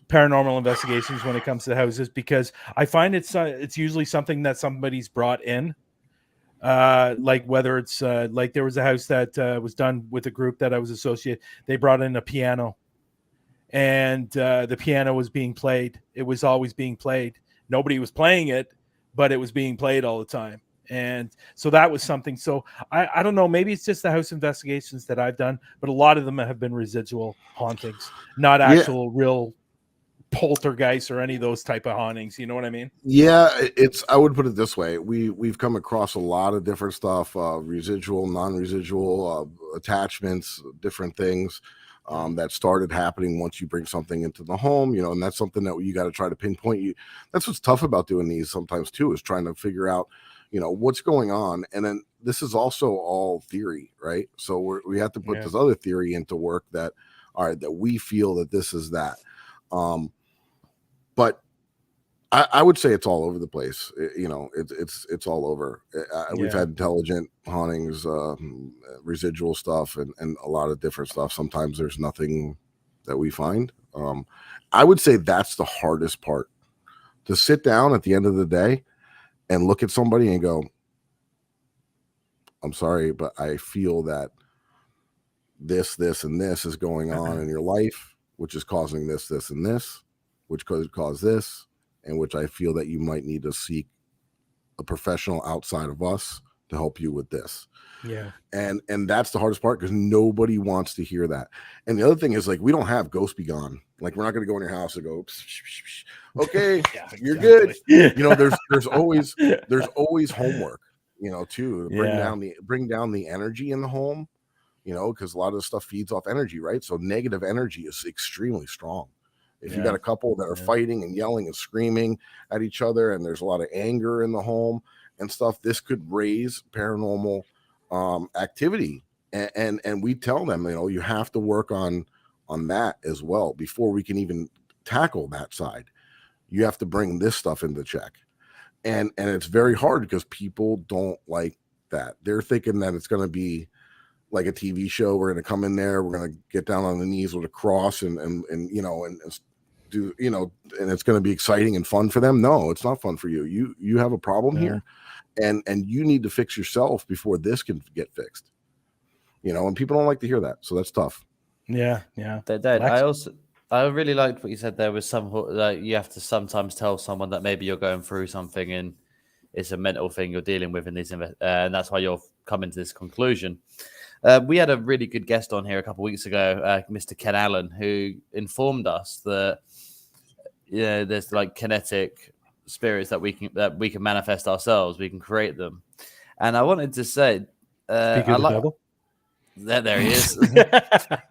[SPEAKER 2] paranormal investigations when it comes to houses? Because I find it's usually something that somebody's brought in, like whether it's like there was a house that was done with a group that I was associated. They brought in a piano, and the piano was being played. It was always being played. Nobody was playing it, but it was being played all the time. And so that was something. So I don't know, maybe it's just the house investigations that I've done, but a lot of them have been residual hauntings, not actual real poltergeist or any of those type of hauntings. You know what I mean?
[SPEAKER 3] I would put it this way. We've come across a lot of different stuff, residual, non-residual, attachments, different things that started happening once you bring something into the home, and that's something that you got to try to pinpoint. That's what's tough about doing these sometimes too, is trying to figure out what's going on. And then this is also all theory, right? So we have to put this other theory into work that we feel that this is that. But I would say it's all over the place. It's all over. We've had intelligent hauntings, residual stuff, and a lot of different stuff. Sometimes there's nothing that we find. I would say that's the hardest part, to sit down at the end of the day and look at somebody and go, I'm sorry, but I feel that this, and this is going on in your life, which is causing this, and this, which could cause this, and which I feel that you might need to seek a professional outside of us to help you with this.
[SPEAKER 2] Yeah.
[SPEAKER 3] And that's the hardest part, because nobody wants to hear that. And the other thing is, like, we don't have Ghost Be Gone. Like, we're not going to go in your house and go, okay, you're good. There's always homework, too, to bring down the energy in the home, because a lot of the stuff feeds off energy, right? So negative energy is extremely strong. If you got a couple that are fighting and yelling and screaming at each other, and there's a lot of anger in the home and stuff, this could raise paranormal activity. And we tell them, you have to work on that as well before we can even tackle that side. You have to bring this stuff into check. And it's very hard, because people don't like that. They're thinking that it's going to be like a TV show. We're going to come in there, we're going to get down on the knees with a cross and do, and it's going to be exciting and fun for them. No, it's not fun for you. You have a problem here, and you need to fix yourself before this can get fixed. And people don't like to hear that. So that's tough.
[SPEAKER 2] Yeah.
[SPEAKER 1] They don't. I really liked what you said there was some, like, you have to sometimes tell someone that maybe you're going through something, and it's a mental thing you're dealing with in these, and that's why you're coming to this conclusion. We had a really good guest on here a couple of weeks ago, Mr. Ken Allen, who informed us that there's like kinetic spirits that we can manifest ourselves. We can create them, and I wanted to say,
[SPEAKER 2] Speak of the devil.
[SPEAKER 1] There he is. And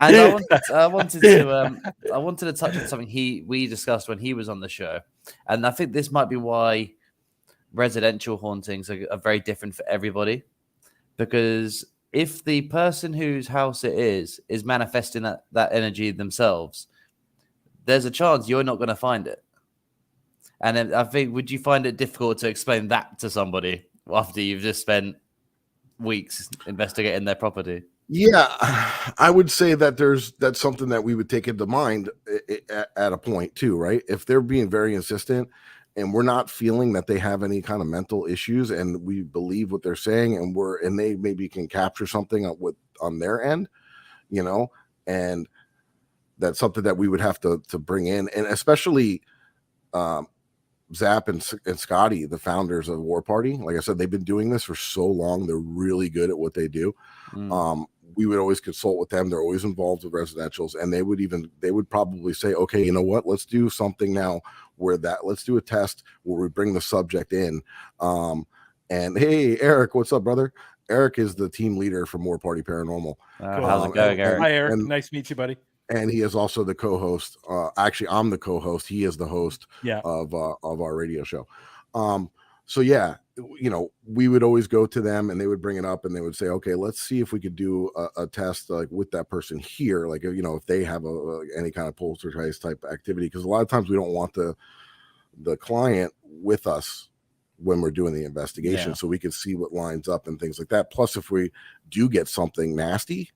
[SPEAKER 1] I wanted to touch on something we discussed when he was on the show, and I think this might be why residential hauntings are very different for everybody, because if the person whose house it is manifesting that energy themselves, there's a chance you're not going to find it. And I think, would you find it difficult to explain that to somebody after you've just spent weeks investigating their property?
[SPEAKER 3] Yeah, I would say that that's something that we would take into mind at a point too, right? If they're being very insistent and we're not feeling that they have any kind of mental issues, and we believe what they're saying, and they maybe can capture something on their end, and that's something that we would have to bring in, and especially Zap and Scotty, the founders of War Party. Like I said, they've been doing this for so long; they're really good at what they do. We would always consult with them. They're always involved with residentials, and they would probably say, okay, you know what, let's do something now let's do a test where we bring the subject in. And hey, Eric, what's up, brother? Eric is the team leader for War Party Paranormal.
[SPEAKER 1] How's it going, Eric?
[SPEAKER 2] Hi, Eric. Nice to meet you, buddy.
[SPEAKER 3] And he is also the co-host. Actually, I'm the co-host. He is the host of our radio show. So yeah, we would always go to them, and they would bring it up, and they would say, okay, let's see if we could do a test like with that person here, like if they have any kind of poltergeist type activity, because a lot of times we don't want the client with us when we're doing the investigation, so we can see what lines up and things like that. Plus, if we do get something nasty,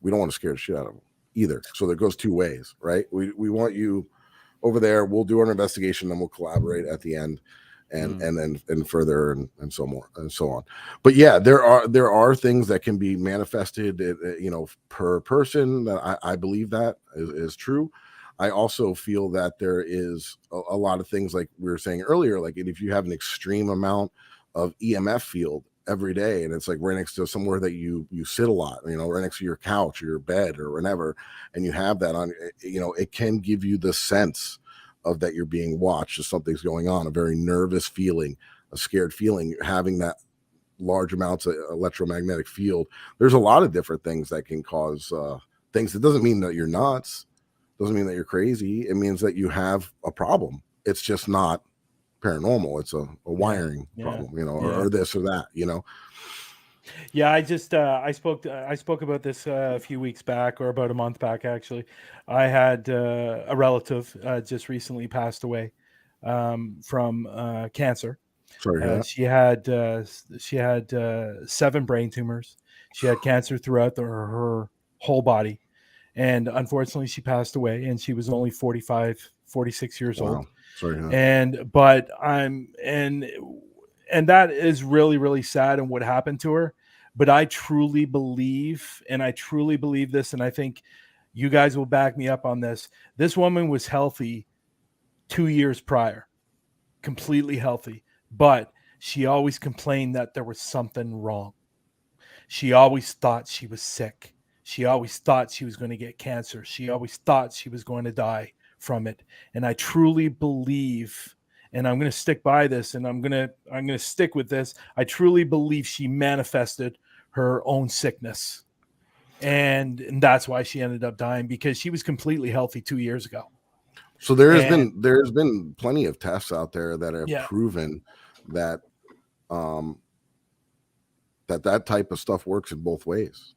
[SPEAKER 3] we don't want to scare the shit out of them either. So that goes two ways, right? We want you over there. We'll do our investigation, then we'll collaborate at the end. And then further and so more and so on. But yeah, there are things that can be manifested, per person. That I believe that is true. I also feel that there is a lot of things, like we were saying earlier, like if you have an extreme amount of EMF field every day, and it's like right next to somewhere that you sit a lot, right next to your couch or your bed or whenever, and you have that on, it can give you the sense of that you're being watched, or something's going on, a very nervous feeling, a scared feeling, having that large amounts of electromagnetic field. There's a lot of different things that can cause things. It doesn't mean that you're nuts, doesn't mean that you're crazy. It means that you have a problem. It's just not paranormal. It's a wiring problem, or this or that,
[SPEAKER 2] Yeah, I just I spoke about this a few weeks back, or about a month back, actually. I had a relative just recently passed away from cancer.
[SPEAKER 3] Sorry,
[SPEAKER 2] she had 7 brain tumors. She had cancer throughout her whole body, and unfortunately, she passed away. And she was only 46 years old.
[SPEAKER 3] Sorry,
[SPEAKER 2] and that is really, really sad, and what happened to her. But I truly believe this, and I think you guys will back me up on this. This woman was healthy 2 years prior, completely healthy, but she always complained that there was something wrong. She always thought she was sick. She always thought she was going to get cancer. She always thought she was going to die from it. And I truly believe, and I'm going to stick by this, and I'm going to stick with this. I truly believe she manifested her own sickness, and that's why she ended up dying, because she was completely healthy 2 years ago.
[SPEAKER 3] So there's been plenty of tests out there that have proven that that type of stuff works in both ways.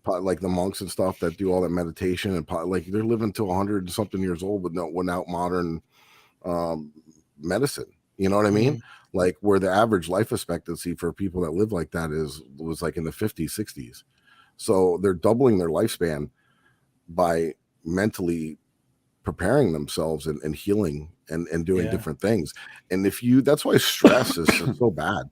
[SPEAKER 3] Like the monks and stuff that do all that meditation, and like they're living to 100 and something years old without modern medicine. You know what I mean? Mm-hmm. Like where the average life expectancy for people that live like that was like in the 50s, 60s. So they're doubling their lifespan by mentally preparing themselves and healing and doing different things. And that's why stress is so bad.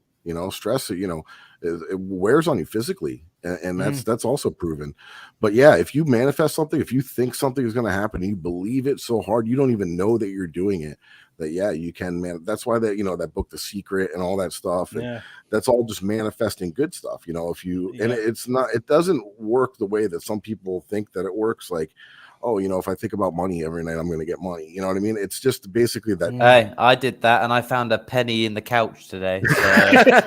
[SPEAKER 3] Stress, it wears on you physically, and that's also proven. But yeah, if you manifest something, if you think something is going to happen, you believe it so hard, you don't even know that you're doing it, that you can, man. That's why that, that book, The Secret, and all that stuff.
[SPEAKER 2] Yeah.
[SPEAKER 3] That's all just manifesting good stuff, if you, and it doesn't work the way that some people think that it works. Like, oh, if I think about money every night, I'm going to get money. You know what I mean? It's just basically that.
[SPEAKER 1] Hey, I did that, and I found a penny in the couch today. So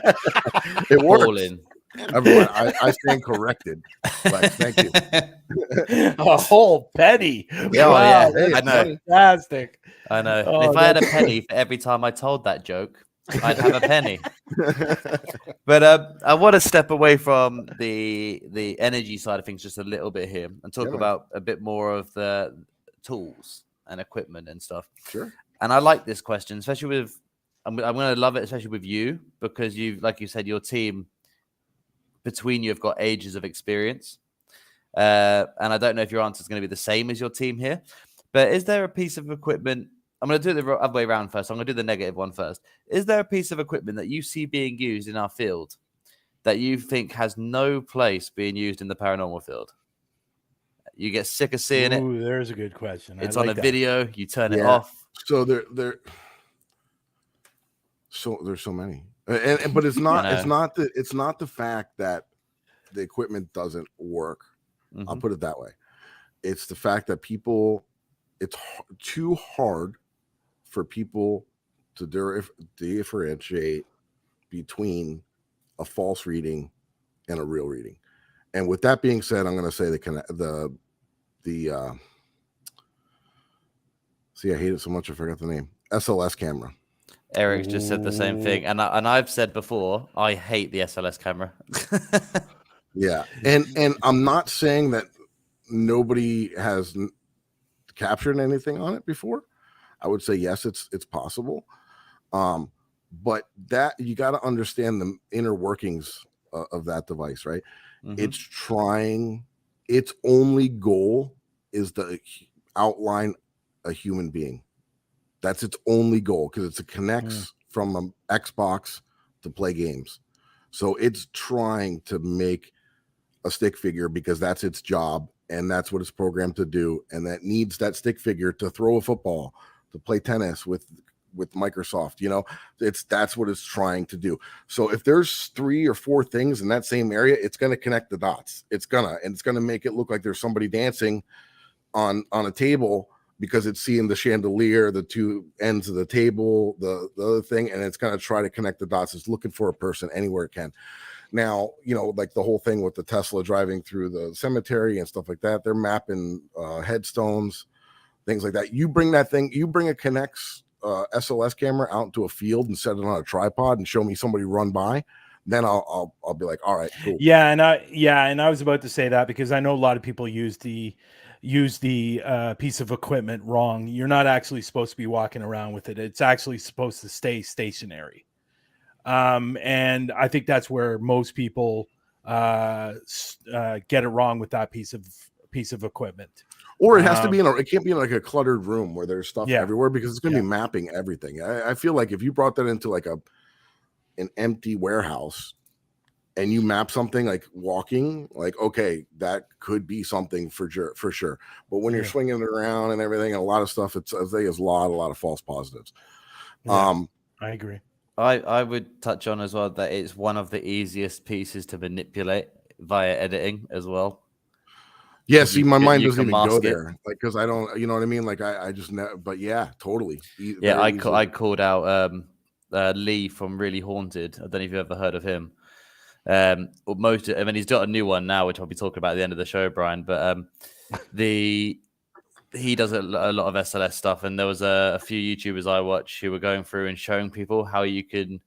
[SPEAKER 3] it works. Everyone, I stand corrected. Like, thank you.
[SPEAKER 2] A whole penny.
[SPEAKER 1] Yeah,
[SPEAKER 2] wow,
[SPEAKER 1] yeah.
[SPEAKER 2] that's
[SPEAKER 1] I know.
[SPEAKER 2] Fantastic.
[SPEAKER 1] I know. Oh, if I had a penny for every time I told that joke, I'd have a penny. But I want to step away from the energy side of things just a little bit here and talk about a bit more of the tools and equipment and stuff.
[SPEAKER 3] Sure.
[SPEAKER 1] And I like this question, especially with I'm going to love it, especially with you, because like you said, your team between you have got ages of experience. And I don't know if your answer is going to be the same as your team here, but is there a piece of equipment? I'm going to do it the other way around first. I'm going to do the negative one first. Is there a piece of equipment that you see being used in our field that you think has no place being used in the paranormal field? You get sick of seeing it.
[SPEAKER 2] There's a good question.
[SPEAKER 1] It's on a video. You turn it off.
[SPEAKER 3] So there's so many, but it's not. It's not the fact that the equipment doesn't work. Mm-hmm. I'll put it that way. It's the fact that it's too hard for people to differentiate between a false reading and a real reading. And with that being said, I'm going to say see, I hate it so much I forgot the name. SLS camera.
[SPEAKER 1] Eric just said the same thing, and I've said before, I hate the SLS camera.
[SPEAKER 3] Yeah, and I'm not saying that nobody has captured anything on it before. I would say yes, it's possible, but that you got to understand the inner workings of that device, right? Mm-hmm. Its only goal is to outline a human being. That's its only goal, because it connects from an Xbox to play games. So it's trying to make a stick figure because that's its job and that's what it's programmed to do. And that needs that stick figure to throw a football, to play tennis with Microsoft. That's what it's trying to do. So if there's 3 or 4 things in that same area, it's going to connect the dots. It's going to make it look like there's somebody dancing on a table, because it's seeing the chandelier, the 2 ends of the table, the other thing, and it's going to try to connect the dots. It's looking for a person anywhere it can. Now, like the whole thing with the Tesla driving through the cemetery and stuff like that, they're mapping headstones, things like that. You bring a Kinect's SLS camera out into a field and set it on a tripod and show me somebody run by, then I'll be like, all right, cool.
[SPEAKER 2] Yeah, and I was about to say that, because I know a lot of people use the piece of equipment wrong. You're not actually supposed to be walking around with it. It's actually supposed to stay stationary. And I think that's where most people get it wrong with that piece of equipment.
[SPEAKER 3] Or it has to be it can't be in like a cluttered room where there's stuff everywhere, because it's going to be mapping everything. I feel like if you brought that into like an empty warehouse and you map something like walking, like, okay, that could be something for sure. But when you're swinging it around and everything, and a lot of stuff, I think there's a lot of false positives.
[SPEAKER 2] I agree.
[SPEAKER 1] I would touch on as well that it's one of the easiest pieces to manipulate via editing as well.
[SPEAKER 3] Yeah, see, my mind doesn't even go there, like, because I don't, you know what I mean? Like, I just never, but yeah, totally.
[SPEAKER 1] Yeah, I called out Lee from Really Haunted. I don't know if you've ever heard of him. He's got a new one now, which I'll be talking about at the end of the show, Brian. But he does a lot of SLS stuff, and there was a few YouTubers I watch who were going through and showing people how you can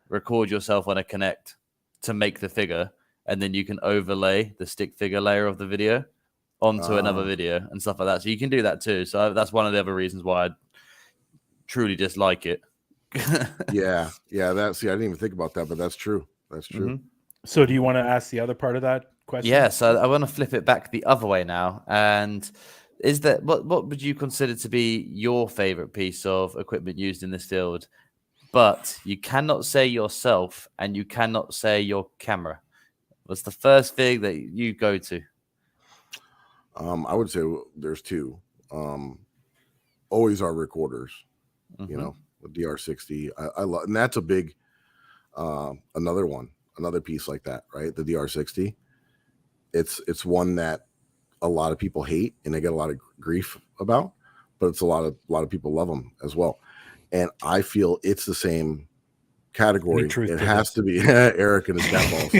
[SPEAKER 1] record yourself on a Kinect to make the figure, and then you can overlay the stick figure layer of the video onto another video and stuff like that. So you can do that too. So that's one of the other reasons why I truly dislike it.
[SPEAKER 3] yeah. I didn't even think about that, but that's true. Mm-hmm.
[SPEAKER 2] So do you want to ask the other part of that question?
[SPEAKER 1] Yeah, so I want to flip it back the other way now. And is that what would you consider to be your favorite piece of equipment used in this field? But you cannot say yourself and you cannot say your camera. What's the first thing that you go to?
[SPEAKER 3] I would say there's 2. Always our recorders. You know, the DR60. I love, and that's a big another piece like that, right? The DR60. It's one that a lot of people hate and they get a lot of grief about, but it's a lot of people love them as well. And I feel it's the same category. It has to be Eric and his cat balls.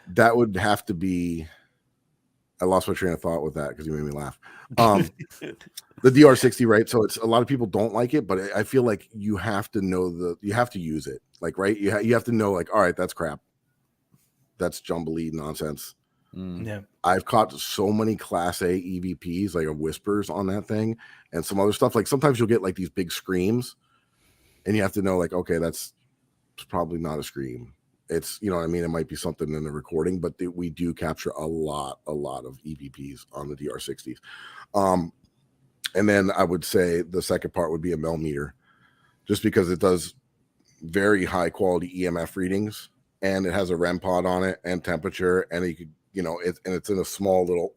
[SPEAKER 3] That would have to be. I lost my train of thought with that because you made me laugh. The DR60, right? So it's a lot of people don't like it, but I feel like you have to know you have to use it, like, right? You have to know, like, all right, that's crap. That's jumbly nonsense.
[SPEAKER 2] Yeah,
[SPEAKER 3] I've caught so many Class A EVPs, like, whispers on that thing, and some other stuff. Like sometimes you'll get like these big screams, and you have to know, like, okay, that's probably not a scream. It's, you know what I mean? It might be something in the recording, but we do capture a lot of EVPs on the DR60s. And then I would say the second part would be a millimeter, just because it does very high quality EMF readings, and it has a REM pod on it and temperature, and you could, you know, it's in a small little.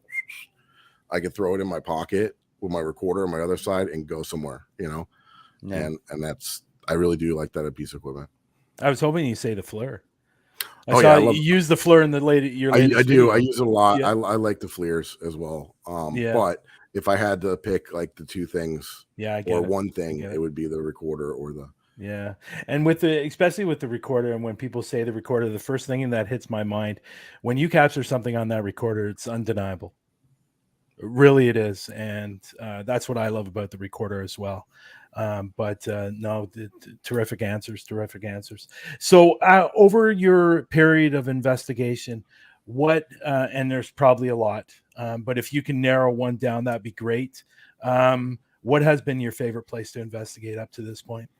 [SPEAKER 3] I could throw it in my pocket with my recorder on my other side and go somewhere, you know. Yeah. And that's, I really do like that piece of equipment.
[SPEAKER 2] I was hoping you say the FLIR. I saw you use the FLIR in the latest.
[SPEAKER 3] I do. I use it a lot. Yeah. I like the FLIRs as well. But if I had to pick like the two things, one thing, it would be the recorder or the.
[SPEAKER 2] Yeah. And especially with the recorder, and when people say the recorder, the first thing that hits my mind, when you capture something on that recorder, it's undeniable. Really it is. And that's what I love about the recorder as well. No, terrific answers. So over your period of investigation, what, and there's probably a lot, but if you can narrow one down, that'd be great. What has been your favorite place to investigate up to this point?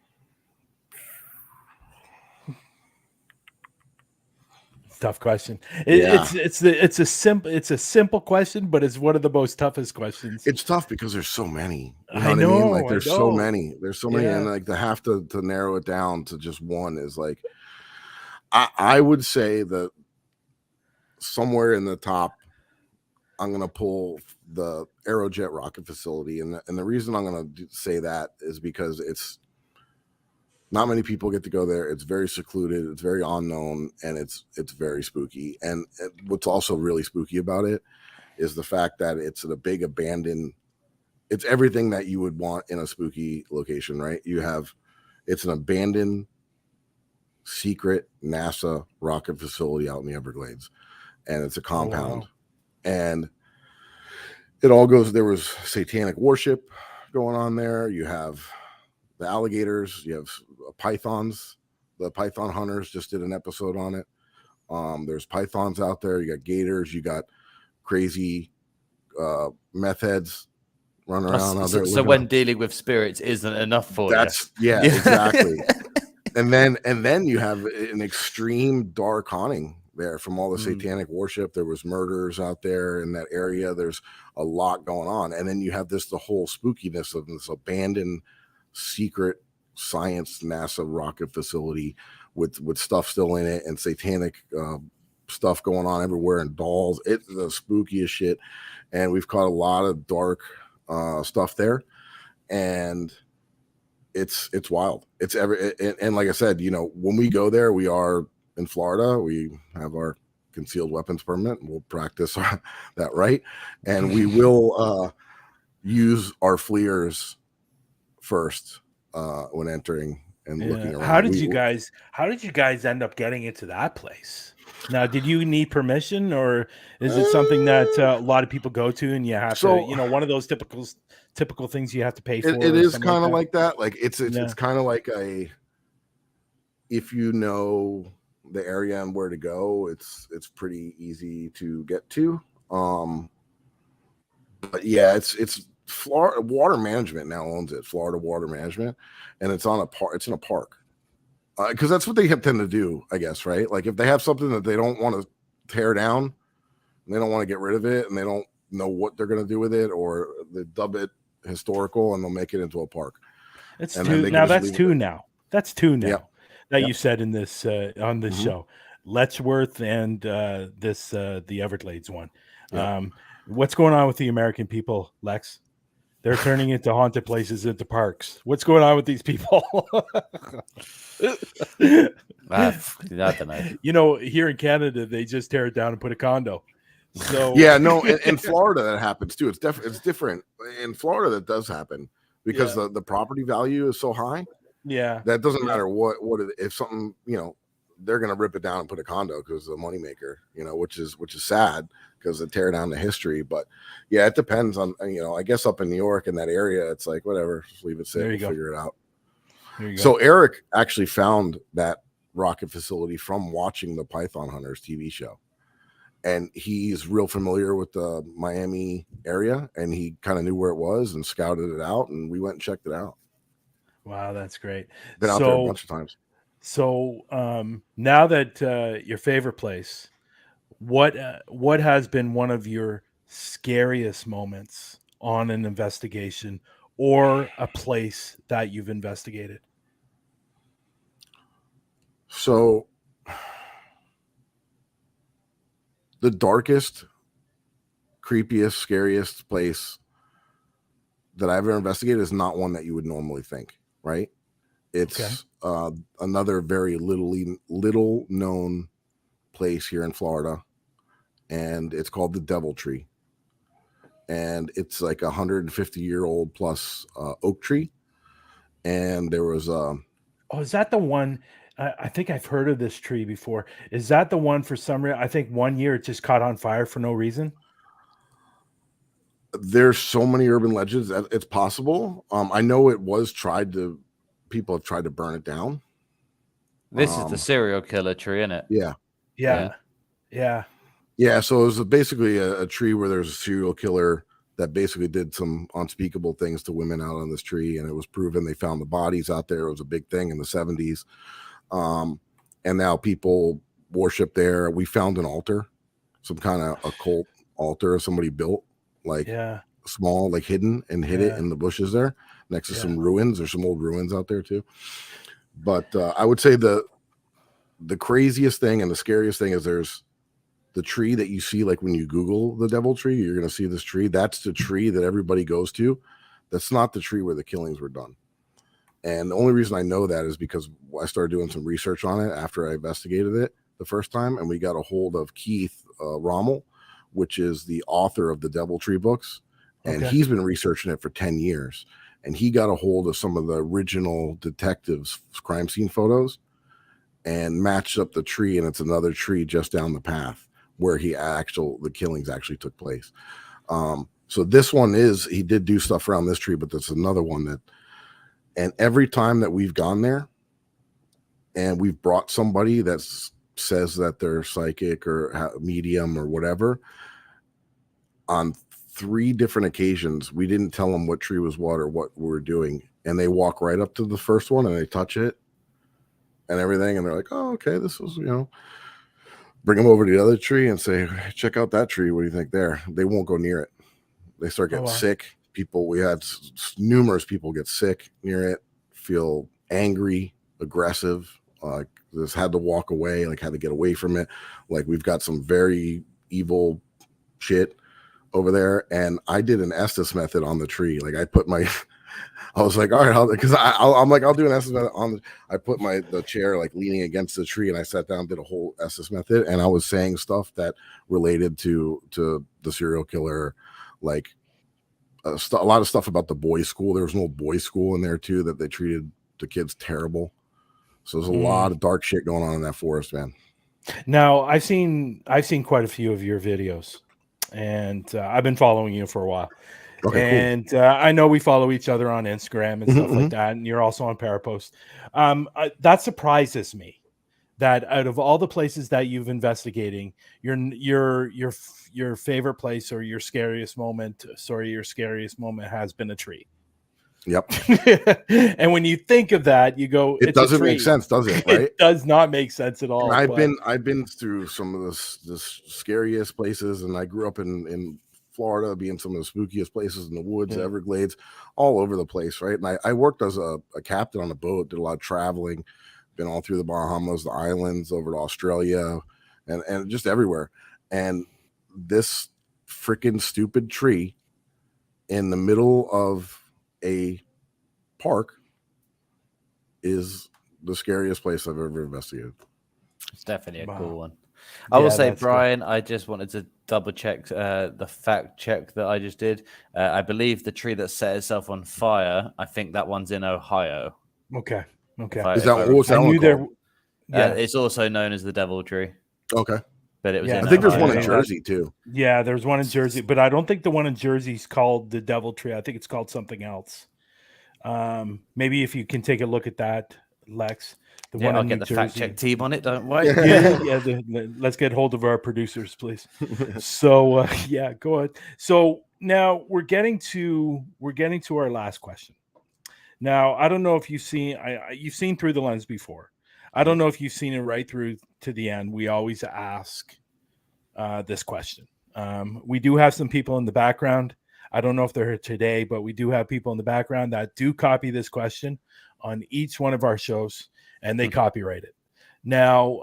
[SPEAKER 2] Tough question. It's a simple question, but it's one of the most toughest questions.
[SPEAKER 3] It's tough because there's so many. You know what I mean? Like there's so many, and like to have to narrow it down to just one is like, I would say that somewhere in the top, I'm gonna pull the Aerojet rocket facility, and the reason I'm gonna say that is because it's. Not many people get to go there. It's very secluded. It's very unknown, and it's very spooky. And what's also really spooky about it is the fact that it's a big abandoned. It's everything that you would want in a spooky location, right? It's an abandoned, secret NASA rocket facility out in the Everglades, and it's a compound, and it all goes. There was satanic worship going on there. You have the alligators, you have pythons. The python hunters just did an episode on it. There's pythons out there. You got gators. You got crazy meth heads running around out there.
[SPEAKER 1] So when dealing with spirits isn't enough for you.
[SPEAKER 3] Yeah, exactly. and then you have an extreme dark haunting there from all the satanic worship. There was murders out there in that area. There's a lot going on. And then you have the whole spookiness of this abandoned secret science NASA rocket facility with stuff still in it and satanic stuff going on everywhere and dolls. It's the spookiest shit, and we've caught a lot of dark stuff there, and it's wild. And like I said, you know, when we go there, we are in Florida. We have our concealed weapons permit, and we'll practice that right, and we will use our FLIRs first when entering and looking around.
[SPEAKER 2] How did you guys end up getting into that place? Now, did you need permission, or is it something that a lot of people go to and you have to, you know, one of those typical things you have to pay for?
[SPEAKER 3] It is kind of like that. Like it's kind of like if you know the area and where to go, it's pretty easy to get to. But yeah, it's Florida Water Management now owns it. Florida Water Management, and it's on a park. It's in a park because that's what they tend to do, I guess, right? Like if they have something that they don't want to tear down, and they don't want to get rid of it, and they don't know what they're going to do with it, or they dub it historical and they'll make it into a park.
[SPEAKER 2] That's two now. That's two now. That's two now that you said in this on this show, Letchworth and the Everglades one. What's going on with the American people, Lex? They're turning into haunted places into parks. What's going on with these people?
[SPEAKER 1] I don't know.
[SPEAKER 2] You know, here in Canada, they just tear it down and put a condo. So
[SPEAKER 3] yeah, no, in Florida that happens too. It's different. In Florida that does happen because the property value is so high.
[SPEAKER 2] Yeah,
[SPEAKER 3] that doesn't matter if something, you know, they're gonna rip it down and put a condo because the moneymaker, you know, which is sad because they tear down the history. But yeah, it depends on, you know, I guess up in New York in that area, it's like whatever, just leave it sit, we'll figure it out.
[SPEAKER 2] There you go.
[SPEAKER 3] So Eric actually found that rocket facility from watching the Python Hunters TV show. And he's real familiar with the Miami area, and he kind of knew where it was and scouted it out, and we went and checked it out.
[SPEAKER 2] Wow, that's great.
[SPEAKER 3] Been out there a bunch of times.
[SPEAKER 2] So now that your favorite place, what has been one of your scariest moments on an investigation or a place that you've investigated?
[SPEAKER 3] So the darkest, creepiest, scariest place that I've ever investigated is not one that you would normally think, right? It's another very little known place here in Florida, and it's called the Devil Tree. And it's like 150-year-old plus oak tree. And there was
[SPEAKER 2] is that the one? I think I've heard of this tree before. Is that the one for some reason? I think one year it just caught on fire for no reason.
[SPEAKER 3] There's so many urban legends that it's possible. I know people have tried to burn it down.
[SPEAKER 1] This is the serial killer tree, isn't it?
[SPEAKER 2] Yeah.
[SPEAKER 3] So it was basically a tree where there's a serial killer that basically did some unspeakable things to women out on this tree, and it was proven. They found the bodies out there. It was a big thing in the 70s. And now people worship there. We found an altar, some kind of occult altar somebody built, like small, like hidden, and hid it in the bushes there next to some ruins. There's some old ruins out there too. But I would say the craziest thing and the scariest thing is there's the tree that you see, like when you Google the Devil Tree, you're going to see this tree. That's the tree that everybody goes to. That's not the tree where the killings were done. And the only reason I know that is because I started doing some research on it after I investigated it the first time. And we got a hold of Keith Rommel, which is the author of the Devil Tree books. And he's been researching it for 10 years. And he got a hold of some of the original detectives' crime scene photos and matched up the tree. And it's another tree just down the path where the killings actually took place. So this one he did do stuff around this tree, but there's another one and every time that we've gone there and we've brought somebody that says that they're psychic or medium or whatever, on 3 different occasions, we didn't tell them what tree was what or what we were doing. And they walk right up to the first one and they touch it and everything. And they're like, oh, okay, this was, bring them over to the other tree and say, check out that tree. What do you think there? They won't go near it. They start getting sick. We had numerous people get sick near it, feel angry, aggressive, just had to walk away, had to get away from it. We've got some very evil shit over there. And I did an Estes method on the tree. I was like, all right, because I'm like, I'll do an Estes method I put the chair leaning against the tree, and I sat down, did a whole Estes method, and I was saying stuff that related to the serial killer, a lot of stuff about the boys' school. There was an old boys' school in there too that they treated the kids terrible. So there's a lot of dark shit going on in that forest, man.
[SPEAKER 2] Now I've seen quite a few of your videos, and I've been following you for a while. Okay, and cool. I know we follow each other on Instagram and stuff like that, and you're also on Parapost. That surprises me that out of all the places that you've investigating, your favorite place or your scariest moment has been a tree.
[SPEAKER 3] Yep.
[SPEAKER 2] And when you think of that, you go,
[SPEAKER 3] it doesn't make sense, does it? Right?
[SPEAKER 2] It does not make sense at all.
[SPEAKER 3] I've been through some of the scariest places, and I grew up in Florida, being some of the spookiest places in the woods, Everglades, all over the place, right? And I worked as a captain on a boat, did a lot of traveling, been all through the Bahamas, the islands, over to Australia, and just everywhere. And this freaking stupid tree in the middle of a park is the scariest place I've ever investigated.
[SPEAKER 1] It's definitely a cool one.
[SPEAKER 2] Yeah,
[SPEAKER 1] I will say,
[SPEAKER 2] that's
[SPEAKER 1] Brian, I just wanted to double check the fact check that I just did. I believe the tree that set itself on fire, I think that one's in Ohio.
[SPEAKER 2] Okay.
[SPEAKER 3] Is that what's that
[SPEAKER 2] I
[SPEAKER 3] one
[SPEAKER 2] knew
[SPEAKER 3] called?
[SPEAKER 2] Yeah.
[SPEAKER 1] It's also known as the Devil Tree.
[SPEAKER 3] Okay.
[SPEAKER 1] But it was
[SPEAKER 2] Yeah,
[SPEAKER 1] in
[SPEAKER 3] I think there's
[SPEAKER 1] Ohio.
[SPEAKER 3] one in Jersey too.
[SPEAKER 2] Yeah, there's one in Jersey, but I don't think the one in Jersey is called the Devil Tree. I think it's called something else. Maybe if you can take a look at that, Lex. The one
[SPEAKER 1] I'll
[SPEAKER 2] in
[SPEAKER 1] get
[SPEAKER 2] New
[SPEAKER 1] the
[SPEAKER 2] Jersey.
[SPEAKER 1] fact check team on it. Don't worry.
[SPEAKER 2] Let's get hold of our producers, please. So yeah, go ahead. So now we're getting to our last question. Now I don't know if you've seen you've seen Through the Lens before. I don't know if you've seen it right through to the end. We always ask this question. We do have some people in the background. I don't know if they're here today, but we do have people in the background that do copy this question on each one of our shows, and they copyright it. Now,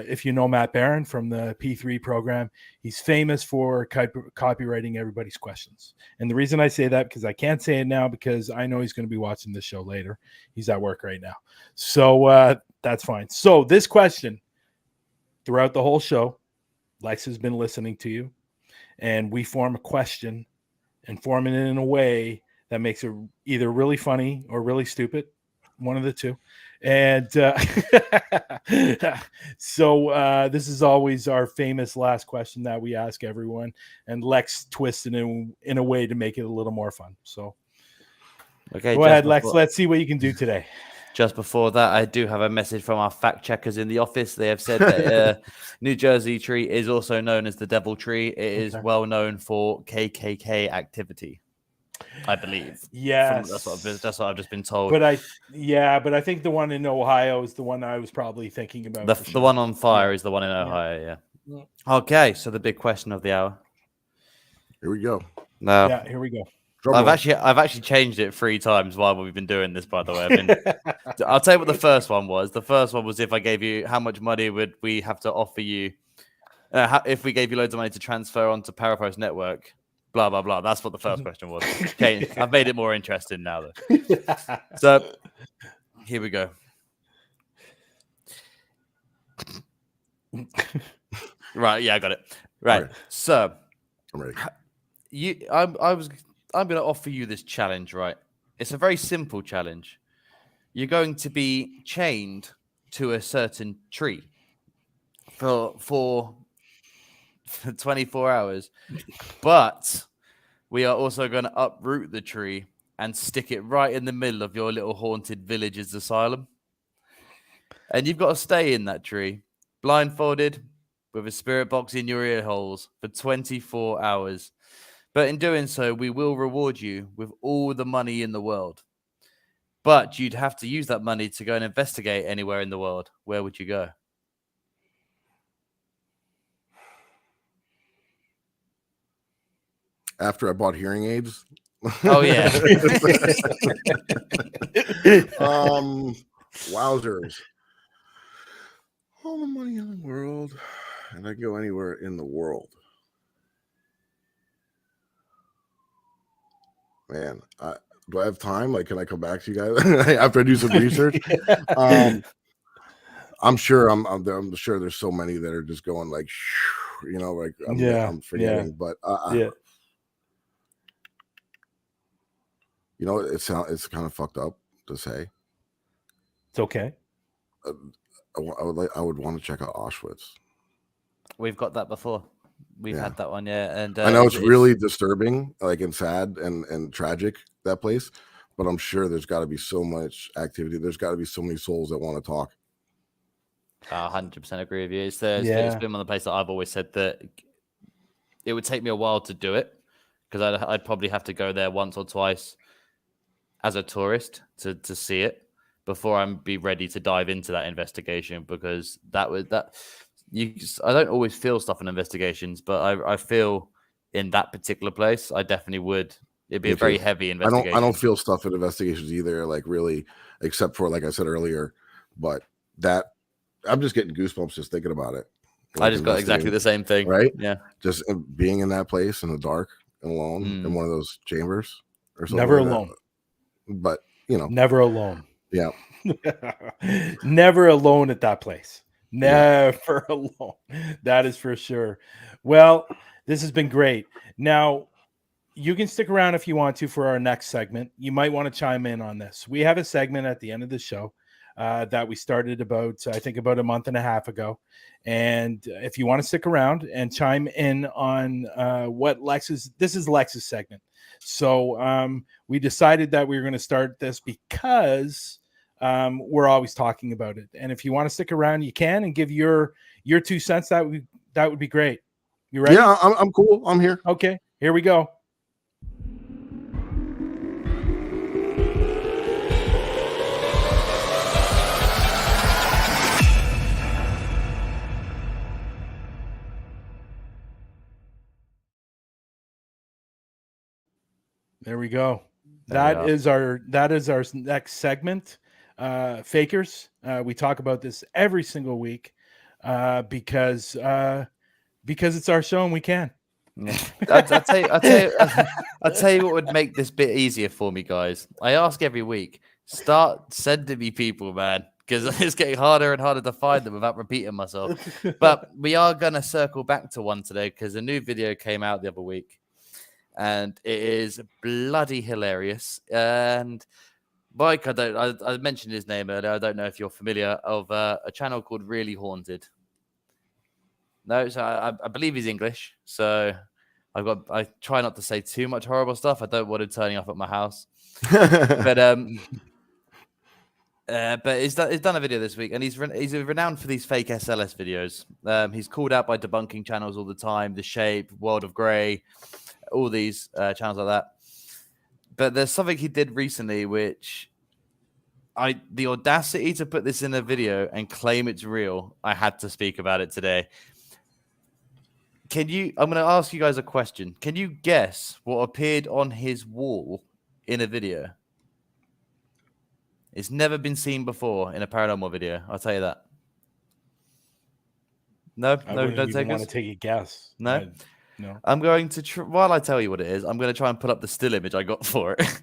[SPEAKER 2] if you know Matt Barron from the P3 program, he's famous for copywriting everybody's questions. And the reason I say that, because I can't say it now because I know he's going to be watching this show later. He's at work right now. So that's fine. So this question, throughout the whole show, Lex has been listening to you, and we form a question and form it in a way that makes it either really funny or really stupid, one of the two. And so this is always our famous last question that we ask everyone, and Lex twists it in a way to make it a little more fun. So
[SPEAKER 1] okay,
[SPEAKER 2] go ahead, Lex. Let's see what you can do today.
[SPEAKER 1] Just before that, I do have a message from our fact checkers in the office. They have said that New Jersey tree is also known as the Devil Tree. It is well known for KKK activity, I believe.
[SPEAKER 2] Yes,
[SPEAKER 1] that's what I've just been told.
[SPEAKER 2] But I think the one in Ohio is the one I was probably thinking about.
[SPEAKER 1] The one on fire is the one in Ohio. Yeah. Okay, so the big question of the hour.
[SPEAKER 3] Here we go.
[SPEAKER 2] Yeah, here we go.
[SPEAKER 1] I've actually changed it 3 times while we've been doing this, by the way. I'll tell you what the first one was. The first one was if I gave you how much money would we have to offer you if we gave you loads of money to transfer onto Parapost Network, blah, blah, blah. That's what the first question was. Okay, I've made it more interesting now, though. So here we go. Right, yeah, I got it. Right. So
[SPEAKER 3] I'm ready.
[SPEAKER 1] I'm going to offer you this challenge, right? It's a very simple challenge. You're going to be chained to a certain tree for 24 hours, but we are also going to uproot the tree and stick it right in the middle of your little haunted village's asylum. And you've got to stay in that tree, blindfolded, with a spirit box in your ear holes for 24 hours. But in doing so, we will reward you with all the money in the world. But you'd have to use that money to go and investigate anywhere in the world. Where would you go?
[SPEAKER 3] After I bought hearing aids.
[SPEAKER 1] Oh, yeah.
[SPEAKER 3] Wowzers. All the money in the world. And I go anywhere in the world. Man, do I have time? Like, can I come back to you guys after I do some research? I'm sure I'm sure there's so many that are just going like, like I'm forgetting, but it's kind of fucked up to say.
[SPEAKER 2] It's okay.
[SPEAKER 3] I would want to check out Auschwitz.
[SPEAKER 1] We've got that before. We've had that one, and
[SPEAKER 3] I know it's really disturbing, like, and sad and tragic, that place, but I'm sure there's got to be so much activity. There's got to be so many souls that want to talk.
[SPEAKER 1] 100% agree with you. It's been one of the places that I've always said that it would take me a while to do it because I'd probably have to go there once or twice as a tourist to see it before I'd be ready to dive into that investigation, because I don't always feel stuff in investigations, but I feel in that particular place I definitely would. It'd be a very heavy investigation.
[SPEAKER 3] I don't feel stuff in investigations either, like, really, except for, like I said earlier, but that I'm just getting goosebumps just thinking about it.
[SPEAKER 1] Like, I just got exactly the same thing.
[SPEAKER 3] Right?
[SPEAKER 1] Yeah.
[SPEAKER 3] Just being in that place in the dark alone in one of those chambers or something.
[SPEAKER 2] Never
[SPEAKER 3] like
[SPEAKER 2] alone.
[SPEAKER 3] That. But
[SPEAKER 2] never alone.
[SPEAKER 3] Yeah.
[SPEAKER 2] Never alone at that place. Never alone. That is for sure. Well, this has been great. Now, you can stick around if you want to for our next segment. You might want to chime in on this. We have a segment at the end of the show that we started about a month and a half ago. And if you want to stick around and chime in on what this is Lex's segment. So we decided that we were going to start this because we're always talking about it. And if you want to stick around, you can and give your 2 cents. That would be great. You ready?
[SPEAKER 3] Yeah, I'm cool. I'm here.
[SPEAKER 2] Okay, here we go. There we go. That is our next segment. Fakers. We talk about this every single week because it's our show and we can.
[SPEAKER 1] Yeah. I'll tell you what would make this bit easier for me, guys. I ask every week, start sending me people, man, because it's getting harder and harder to find them without repeating myself. But we are gonna circle back to one today because a new video came out the other week. And it is bloody hilarious. And Mike, I mentioned his name earlier. I don't know if you're familiar of a channel called Really Haunted. No, so I believe he's English. So I try not to say too much horrible stuff. I don't want him turning up at my house. But he's done a video this week, and he's renowned for these fake SLS videos. He's called out by debunking channels all the time. The Shape, World of Grey. All these channels like that. But there's something he did recently which the audacity to put this in a video and claim it's real, I had to speak about it today. I'm going to ask you guys a question. Can you guess what appeared on his wall in a video? It's never been seen before in a paranormal video. I'll tell you that. No, don't
[SPEAKER 2] want to take a guess.
[SPEAKER 1] No. No. I'm going to while I tell you what it is, I'm going to try and put up the still image I got for it.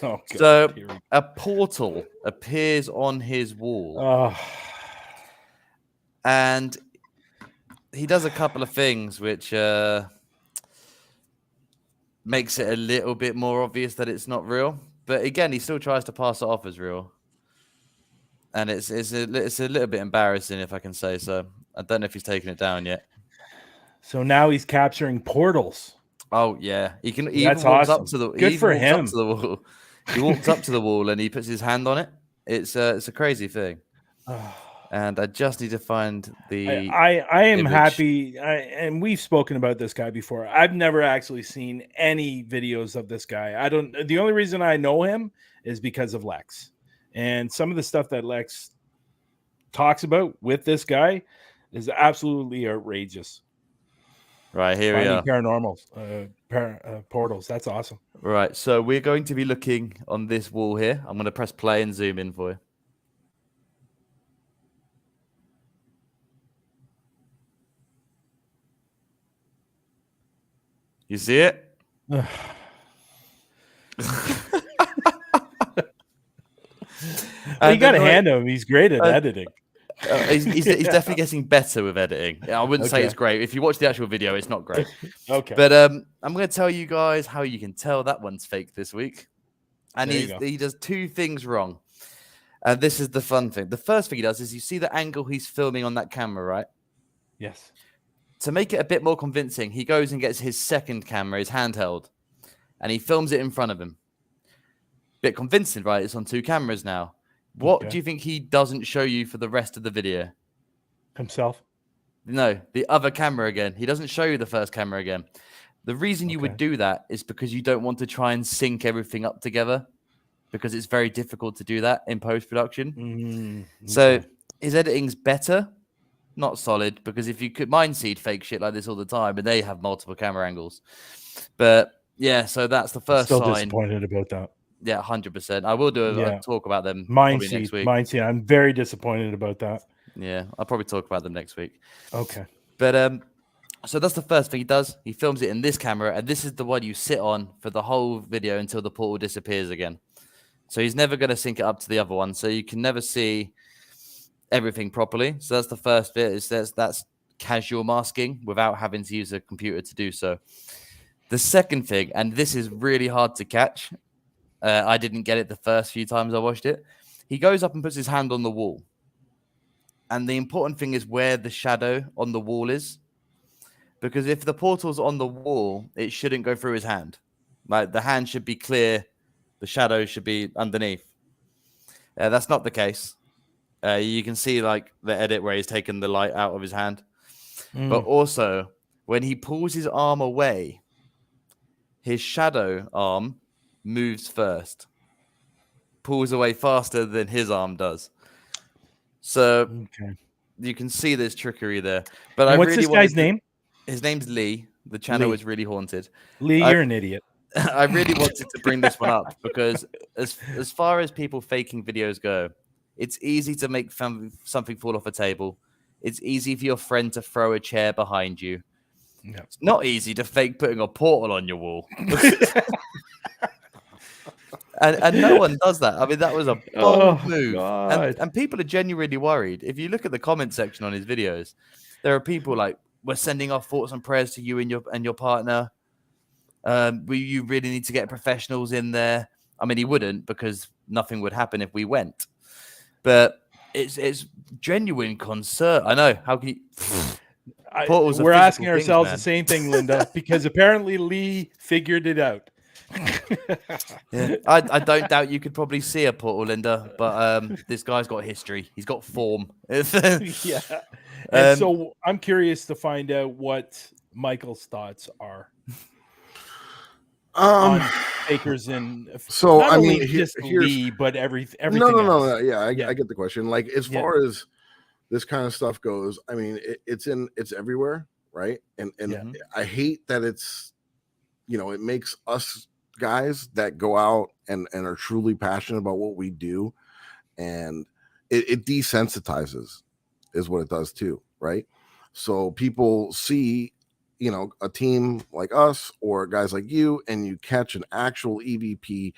[SPEAKER 2] Oh, God.
[SPEAKER 1] So a portal appears on his wall.
[SPEAKER 2] Oh.
[SPEAKER 1] And he does a couple of things which makes it a little bit more obvious that it's not real. But again, he still tries to pass it off as real. And it's a little bit embarrassing, if I can say so. I don't know if he's taken it down yet.
[SPEAKER 2] So now he's capturing portals.
[SPEAKER 1] Oh yeah, he can. He
[SPEAKER 2] That's
[SPEAKER 1] even walks
[SPEAKER 2] awesome.
[SPEAKER 1] up to the.
[SPEAKER 2] Good for him.
[SPEAKER 1] Up to the wall. He walks up to the wall and he puts his hand on it. It's a crazy thing. And I just need to find the.
[SPEAKER 2] I am
[SPEAKER 1] image.
[SPEAKER 2] happy, and we've spoken about this guy before. I've never actually seen any videos of this guy. The only reason I know him is because of Lex, and some of the stuff that Lex talks about with this guy is absolutely outrageous.
[SPEAKER 1] Right, here we are.
[SPEAKER 2] Paranormals, portals. That's awesome.
[SPEAKER 1] Right, so we're going to be looking on this wall here. I'm going to press play and zoom in for you. You see it?
[SPEAKER 2] Well, you got to hand him. He's great at editing.
[SPEAKER 1] He's definitely getting better with editing. I wouldn't say it's great. If you watch the actual video, it's not great.
[SPEAKER 2] Okay.
[SPEAKER 1] But I'm going to tell you guys how you can tell that one's fake this week. And he does 2 things wrong. And this is the fun thing. The first thing he does is you see the angle he's filming on that camera, right?
[SPEAKER 2] Yes.
[SPEAKER 1] To make it a bit more convincing, he goes and gets his second camera, his handheld, and he films it in front of him. Bit convincing, right? It's on 2 cameras now. What do you think he doesn't show you for the rest of the video?
[SPEAKER 2] Himself?
[SPEAKER 1] No, the other camera again. He doesn't show you the first camera again. The reason you would do that is because you don't want to try and sync everything up together, because it's very difficult to do that in post-production. So his editing's better, not solid, because if you could Mindseed fake shit like this all the time, and they have multiple camera angles. But yeah, so that's the first sign.
[SPEAKER 2] Disappointed about that.
[SPEAKER 1] Yeah, 100%. I will do a talk about them next week.
[SPEAKER 2] Mindseed. I'm very disappointed about that.
[SPEAKER 1] Yeah, I'll probably talk about them next week.
[SPEAKER 2] Okay.
[SPEAKER 1] But So that's the first thing he does. He films it in this camera, and this is the one you sit on for the whole video until the portal disappears again. So he's never going to sync it up to the other one, so you can never see everything properly. So that's the first bit. Is that's casual masking without having to use a computer to do so. The second thing, and this is really hard to catch, I didn't get it the first few times I watched it. He goes up and puts his hand on the wall. And the important thing is where the shadow on the wall is. Because if the portal's on the wall, it shouldn't go through his hand. Like the hand should be clear. The shadow should be underneath. That's not the case. You can see like the edit where he's taken the light out of his hand. But also, when he pulls his arm away, his shadow arm moves first. Pulls away faster than his arm does. So you can see there's trickery there. But
[SPEAKER 2] and what's this guy's name?
[SPEAKER 1] His name's Lee. The channel is really haunted.
[SPEAKER 2] Lee, you're an idiot.
[SPEAKER 1] I really wanted to bring this one up because as far as people faking videos go, it's easy to make something fall off a table. It's easy for your friend to throw a chair behind you.
[SPEAKER 2] Yeah.
[SPEAKER 1] It's not easy to fake putting a portal on your wall. and no one does that. I mean, that was a bold move. And people are genuinely worried. If you look at the comment section on his videos, there are people like, we're sending our thoughts and prayers to you and your partner. You really need to get professionals in there. I mean, he wouldn't, because nothing would happen if we went. But it's genuine concern. I know. How can you...
[SPEAKER 2] We're asking ourselves the same thing, Linda, because apparently Lee figured it out.
[SPEAKER 1] Yeah. I don't doubt you could probably see a portal, Linda, but this guy's got history. He's got form.
[SPEAKER 2] Yeah. And so I'm curious to find out what Michael's thoughts are on fakers and
[SPEAKER 3] so
[SPEAKER 2] not
[SPEAKER 3] I
[SPEAKER 2] only
[SPEAKER 3] mean,
[SPEAKER 2] just Lee, but everything.
[SPEAKER 3] No. Yeah, I get the question. Like, as far as this kind of stuff goes, I mean, it's everywhere, right? And I hate that it's, it makes us guys that go out and are truly passionate about what we do, and it desensitizes, is what it does too, right? So people see, a team like us or guys like you, and you catch an actual EVP,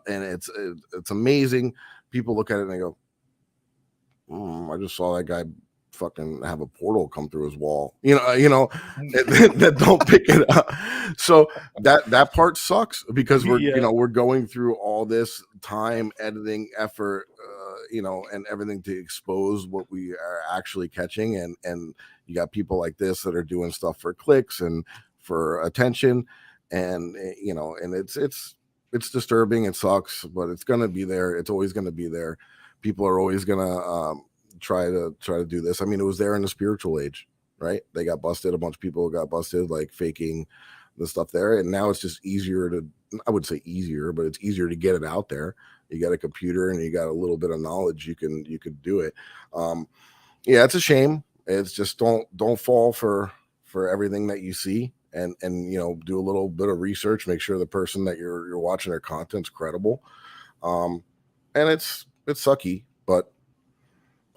[SPEAKER 3] and it's amazing. People look at it and they go, I just saw that guy fucking have a portal come through his wall, that don't pick it up. So that part sucks, because we're going through all this time, editing effort, and everything to expose what we are actually catching, and you got people like this that are doing stuff for clicks and for attention, and and it's disturbing. It sucks, but it's gonna be there. It's always gonna be there. People are always gonna try to do this. I mean, it was there in the spiritual age, right? They got busted. A bunch of people got busted, like faking the stuff there, and now it's just easier to, I would say easier, but it's easier to get it out there. You got a computer and you got a little bit of knowledge, you could do it. Yeah, it's a shame. It's just don't fall for everything that you see, and do a little bit of research, make sure the person that you're watching their content's credible. And it's sucky, but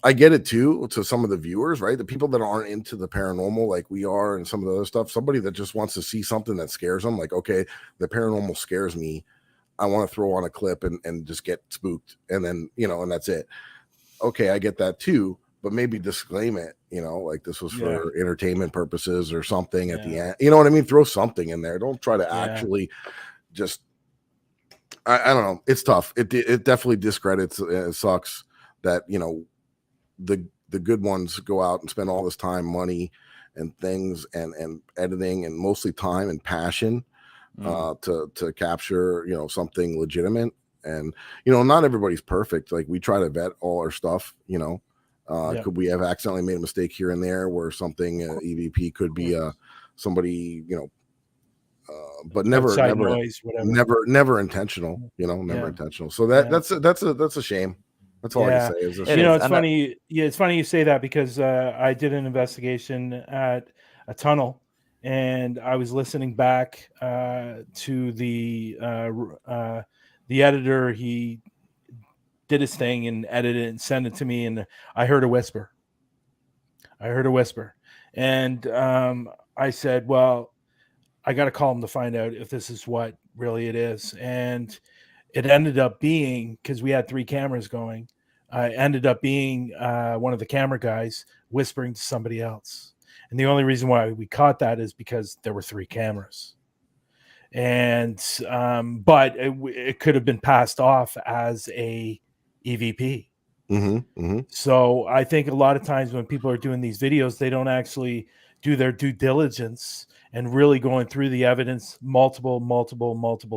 [SPEAKER 3] I get it too, to some of the viewers, right? The people that aren't into the paranormal like we are, and some of the other stuff, somebody that just wants to see something that scares them, like, okay, the paranormal scares me, I want to throw on a clip and just get spooked, and then and that's it. Okay, I get that too, but maybe disclaim it, like this was for entertainment purposes or something at the end. You know what I mean? Throw something in there. Don't try to actually just. I don't know. It's tough. It definitely discredits. It sucks that the good ones go out and spend all this time, money, and things, and editing, and mostly time and passion to capture something legitimate. And not everybody's perfect. Like, we try to vet all our stuff. Could we have accidentally made a mistake here and there where something EVP could be somebody but never
[SPEAKER 2] noise,
[SPEAKER 3] never intentional. Never intentional. So that's a shame. That's all I can say. Is
[SPEAKER 2] it's funny. It's funny you say that, because I did an investigation at a tunnel, and I was listening back to the editor. He did his thing and edited it and sent it to me, and I heard a whisper. And I said, well, I got to call him to find out if this is what really it is. And it ended up being, because we had 3 cameras going, ended up being one of the camera guys whispering to somebody else. And the only reason why we caught that is because there were 3 cameras. And but it could have been passed off as a EVP. So I think a lot of times when people are doing these videos, they don't actually do their due diligence and really going through the evidence multiple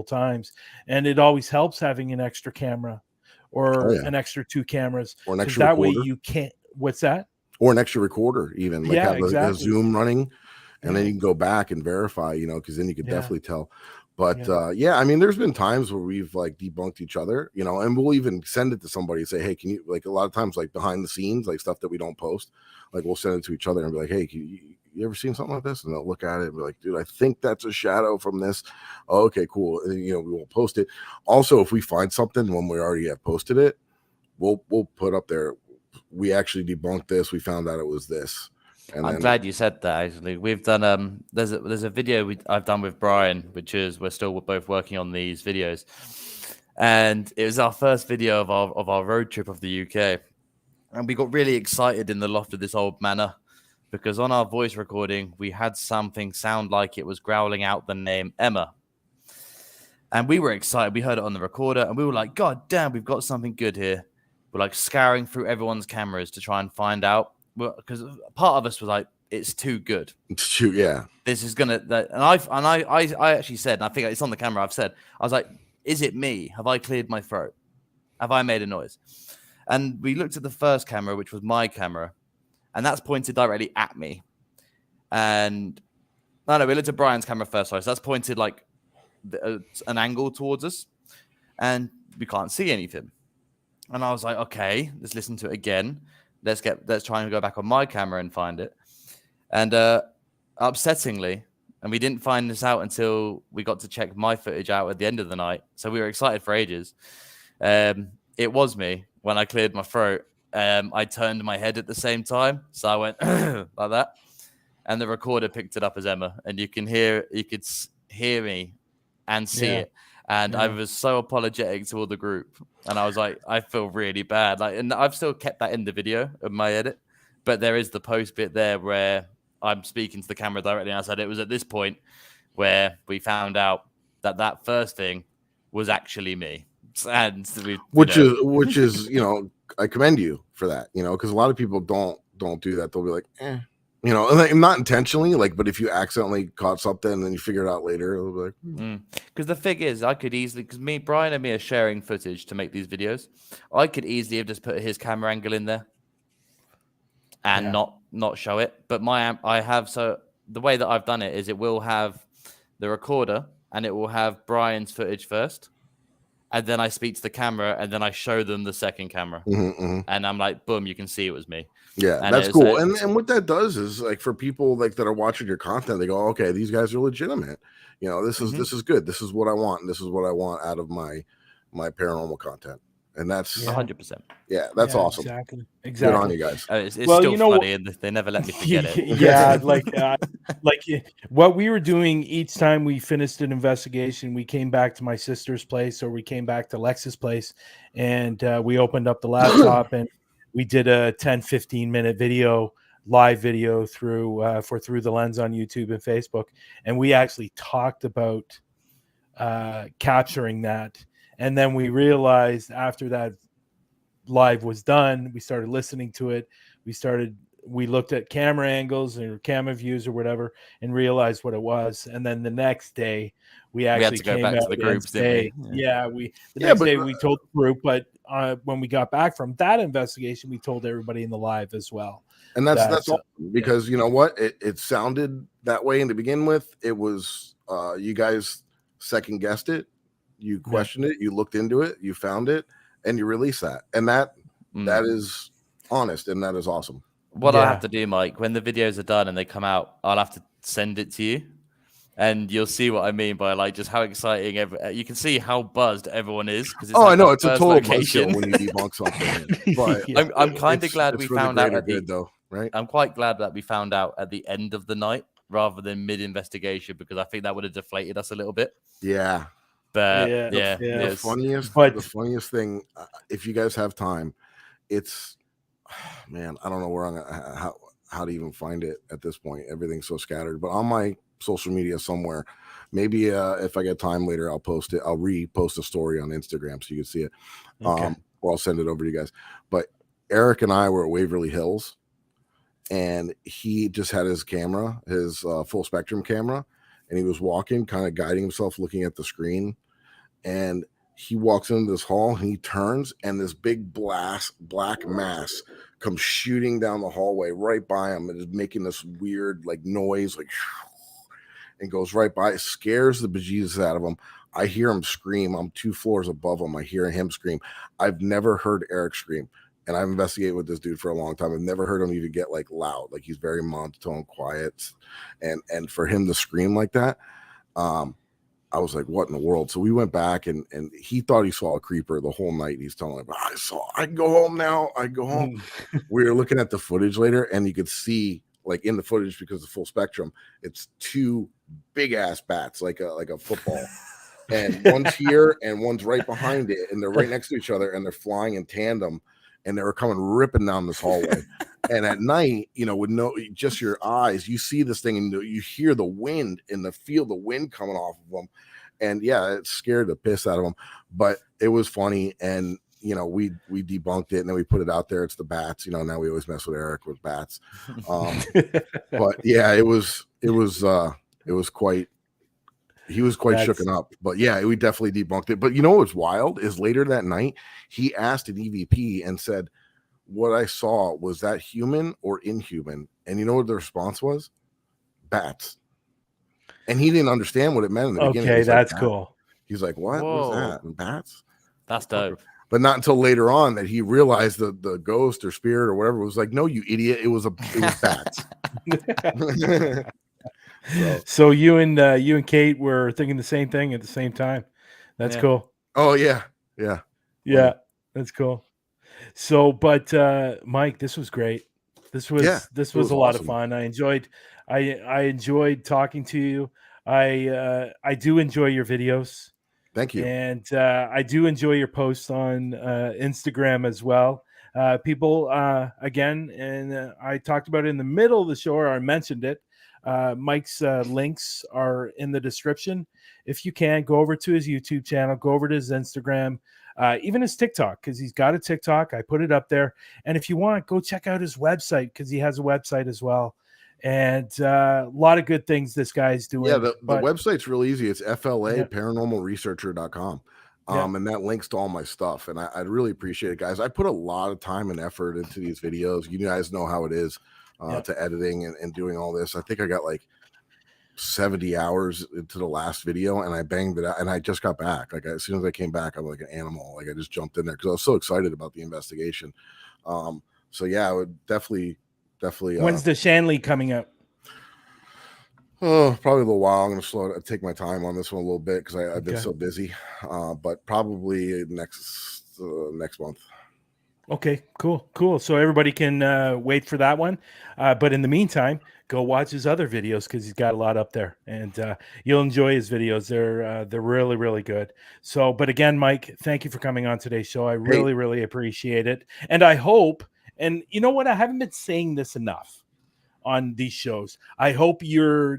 [SPEAKER 2] times. And it always helps having an extra camera or an extra 2 cameras,
[SPEAKER 3] or an extra
[SPEAKER 2] that
[SPEAKER 3] recorder.
[SPEAKER 2] way you can't. What's that?
[SPEAKER 3] Or an extra recorder, even like have a Zoom running, and then you can go back and verify, because then you can definitely tell. But I mean, there's been times where we've like debunked each other, and we'll even send it to somebody and say, hey, can you, like, a lot of times, like behind the scenes, like stuff that we don't post, like we'll send it to each other and be like, hey, you ever seen something like this? And they'll look at it and be like, dude, I think that's a shadow from this. Oh, okay, cool. And we won't post it. Also, if we find something when we already have posted it, we'll put up there, we actually debunked this, we found out it was this. And
[SPEAKER 1] I'm glad you said that. Actually, we've done there's a video I've done with Brian, which is we're still both working on these videos, and it was our first video of our road trip of the UK, and we got really excited in the loft of this old manor because on our voice recording we had something sound like it was growling out the name Emma, and we were excited. We heard it on the recorder, and we were like, "God damn, we've got something good here." We're like scouring through everyone's cameras to try and find out. Because part of us was like, it's too good.
[SPEAKER 3] It's too,
[SPEAKER 1] this is gonna. And I actually said, and I think it's on the camera. I've said, I was like, is it me? Have I cleared my throat? Have I made a noise? And we looked at the first camera, which was my camera, and that's pointed directly at me. And no, we looked at Brian's camera first, sorry. So that's pointed like an angle towards us, and we can't see anything. And I was like, okay, let's listen to it again. Let's try and go back on my camera and find it. And upsettingly, and we didn't find this out until we got to check my footage out at the end of the night. So we were excited for ages. It was me when I cleared my throat. I turned my head at the same time. So I went like that. And the recorder picked it up as Emma. And you could hear me and see it. And I was so apologetic to all the group. And I was like, I feel really bad. And I've still kept that in the video of my edit. But there is the post bit there where I'm speaking to the camera directly. And I said it was at this point where we found out that first thing was actually me. And
[SPEAKER 3] which is, I commend you for that, because a lot of people don't do that. They'll be like, and not intentionally, but if you accidentally caught something and then you figure it out later, it'll be like,
[SPEAKER 1] Because the thing is, I could easily, because Brian and me are sharing footage to make these videos. I could easily have just put his camera angle in there and not show it. But so the way that I've done it is it will have the recorder and it will have Brian's footage first. And then I speak to the camera and then I show them the second camera. And I'm like, boom, you can see it was me.
[SPEAKER 3] Yeah, and that's cool. And what that does is, like, for people that are watching your content, they go, okay, these guys are legitimate. This is good. This is what I want. And this is what I want out of my paranormal content. And that's
[SPEAKER 1] 100%.
[SPEAKER 3] Yeah, that's awesome.
[SPEAKER 2] Exactly.
[SPEAKER 3] Good on you guys.
[SPEAKER 1] It's still funny, and they never let me forget it.
[SPEAKER 2] Yeah, like what we were doing each time we finished an investigation, we came back to my sister's place or we came back to Lex's place, and we opened up the laptop and we did a 10-15 minute live video through Through the Lens on YouTube and Facebook, and we actually talked about capturing that. And then we realized after that live was done, we started listening to it. We looked at camera angles or camera views or whatever and realized what it was. And then the next day we
[SPEAKER 1] had to go back to the groups, didn't we?
[SPEAKER 2] The next day we told the group, but when we got back from that investigation, we told everybody in the live as well.
[SPEAKER 3] And that's awesome, because you know what? It sounded that way to begin with. It was you guys second guessed it. You questioned it, you looked into it, you found it, and you released that. And that is honest, and that is awesome.
[SPEAKER 1] What I have to do, Mike, when the videos are done and they come out, I'll have to send it to you, and you'll see what I mean by just how exciting you can see how buzzed everyone is.
[SPEAKER 3] I know it's a total buzzkill when you debunk something. But
[SPEAKER 1] I'm kind of glad we found out
[SPEAKER 3] though, right?
[SPEAKER 1] I'm quite glad that we found out at the end of the night, rather than mid-investigation, because I think that would have deflated us a little bit.
[SPEAKER 3] Yeah.
[SPEAKER 1] But
[SPEAKER 3] the funniest thing, if you guys have time, it's, man, I don't know where I'm gonna, how to even find it at this point. Everything's so scattered, but on my social media somewhere, maybe if I get time later, I'll post it. I'll repost a story on Instagram so you can see it.
[SPEAKER 2] Okay.
[SPEAKER 3] Or I'll send it over to you guys. But Eric and I were at Waverly Hills, and he just had his camera, his full spectrum camera, and he was walking, kind of guiding himself, looking at the screen. And he walks into this hall, and he turns, and this big black mass comes shooting down the hallway right by him, and is making this weird like noise, like, and goes right by. It scares the bejesus out of him. I hear him scream. I'm 2 floors above him. I hear him scream. I've never heard Eric scream, and I've investigated with this dude for a long time. I've never heard him even get like loud. Like, he's very monotone, quiet, and for him to scream like that, I was like, what in the world? So we went back, and he thought he saw a creeper the whole night. He's telling me, I go home now. I go home. We were looking at the footage later, and you could see, like, in the footage, because of full spectrum, it's 2 big ass bats, like a football. And one's here and one's right behind it, and they're right next to each other, and they're flying in tandem, and they were coming ripping down this hallway. And at night, with just your eyes, you see this thing, and you hear the wind and feel the wind coming off of them. And yeah, it scared the piss out of them, but it was funny. And we debunked it, and then we put it out there. It's the bats. Now we always mess with Eric with bats. But yeah, it was quite. He was quite shooken up. But yeah, we definitely debunked it. But what's wild is later that night, he asked an EVP and said, what I saw, was that human or inhuman? And you know what the response was? Bats. And he didn't understand what it meant in the beginning.
[SPEAKER 2] Okay, that's cool.
[SPEAKER 3] He's like, what was that? And bats?
[SPEAKER 1] That's dope.
[SPEAKER 3] But not until later on that he realized the ghost or spirit or whatever was like, no, you idiot. It was bats.
[SPEAKER 2] So you and Kate were thinking the same thing at the same time. That's cool.
[SPEAKER 3] Oh yeah. Yeah.
[SPEAKER 2] That's cool. So, but Mike, this was great. This was a lot of fun. I enjoyed talking to you. I do enjoy your videos.
[SPEAKER 3] Thank you.
[SPEAKER 2] And I do enjoy your posts on Instagram as well. People, again, and I talked about it in the middle of the show, or I mentioned it. Mike's links are in the description. If you can, go over to his YouTube channel, go over to his Instagram, even his TikTok, because he's got a TikTok. I put it up there. And if you want, go check out his website, because he has a website as well. And a lot of good things this guy's doing.
[SPEAKER 3] Yeah, the website's real easy. It's FLA-paranormalresearcher.com. And that links to all my stuff. And I'd really appreciate it, guys. I put a lot of time and effort into these videos. You guys know how it is to editing and doing all this. I think I got like 70 hours into the last video, and I banged it out, and I just got back. Like, as soon as I came back, I'm like an animal. Like, I just jumped in there because I was so excited about the investigation. So yeah, I would definitely.
[SPEAKER 2] When's the Shanley coming out?
[SPEAKER 3] Oh, probably a little while. I'm going to take my time on this one a little bit because I've been so busy. But probably next month.
[SPEAKER 2] Okay, cool. So everybody can wait for that one. But in the meantime, go watch his other videos, because he's got a lot up there, and you'll enjoy his videos. They're really, really good. So, but again, Mike, thank you for coming on today's show. I really, really appreciate it. And I hope, and you know what? I haven't been saying this enough on these shows. I hope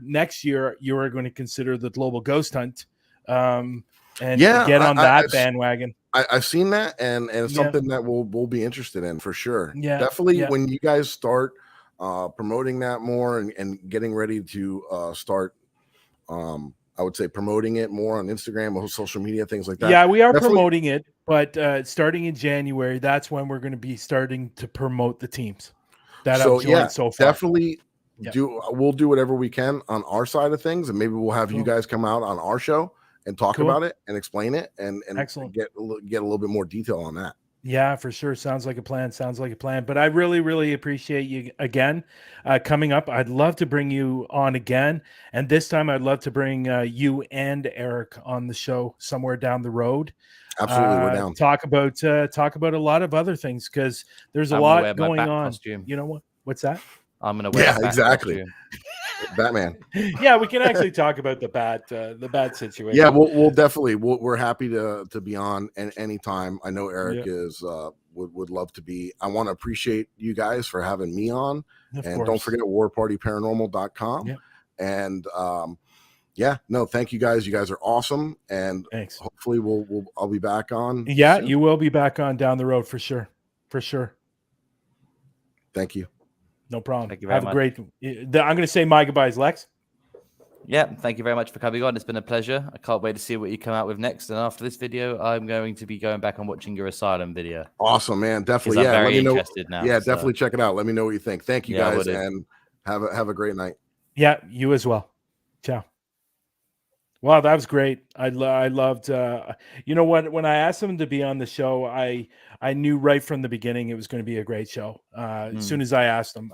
[SPEAKER 2] next year you are going to consider the Global Ghost Hunt and get on that bandwagon.
[SPEAKER 3] I've seen that, and it's something that we'll be interested in for sure.
[SPEAKER 2] Yeah,
[SPEAKER 3] definitely. When you guys start promoting that more and getting ready to start, I would say promoting it more on Instagram or social media, things like that.
[SPEAKER 2] Yeah, we are promoting it, but starting in January, that's when we're going to be starting to promote the teams that I've joined so far.
[SPEAKER 3] Definitely we'll do whatever we can on our side of things, and maybe we'll have you guys come out on our show and talk about it and explain it and get a little bit more detail on that.
[SPEAKER 2] Yeah, for sure. Sounds like a plan. But I really, really appreciate you again coming up. I'd love to bring you on again. And this time I'd love to bring you and Eric on the show somewhere down the road.
[SPEAKER 3] Absolutely. We're down.
[SPEAKER 2] Talk about a lot of other things, because there's a lot going on. Costume. You know what? What's that?
[SPEAKER 1] I'm going to wear
[SPEAKER 3] exactly. Batman.
[SPEAKER 2] Yeah, we can actually talk about the bat situation.
[SPEAKER 3] Yeah, we'll definitely. We're happy to be on anytime. I know Eric is would love to be. I want to appreciate you guys for having me on, and don't forget warpartyparanormal.com.
[SPEAKER 2] Yeah.
[SPEAKER 3] And thank you guys. You guys are awesome, and
[SPEAKER 2] thanks.
[SPEAKER 3] Hopefully I'll be back on.
[SPEAKER 2] Yeah,
[SPEAKER 3] soon.
[SPEAKER 2] you will be back on down the road for sure.
[SPEAKER 3] Thank you.
[SPEAKER 2] No problem.
[SPEAKER 1] Thank you very much.
[SPEAKER 2] A great. I'm going to say my goodbyes, Lex.
[SPEAKER 1] Yeah, thank you very much for coming on. It's been a pleasure. I can't wait to see what you come out with next. And after this video, I'm going to be going back and watching your Asylum video.
[SPEAKER 3] Awesome, man. Definitely.
[SPEAKER 1] I'm very
[SPEAKER 3] let me
[SPEAKER 1] interested
[SPEAKER 3] know.
[SPEAKER 1] now.
[SPEAKER 3] Yeah, definitely check it out. Let me know what you think. Thank you guys, and have a great night.
[SPEAKER 2] Yeah, you as well. Ciao. Wow, that was great. I loved. You know what? When I asked him to be on the show, I knew right from the beginning it was going to be a great show. As soon as I asked him,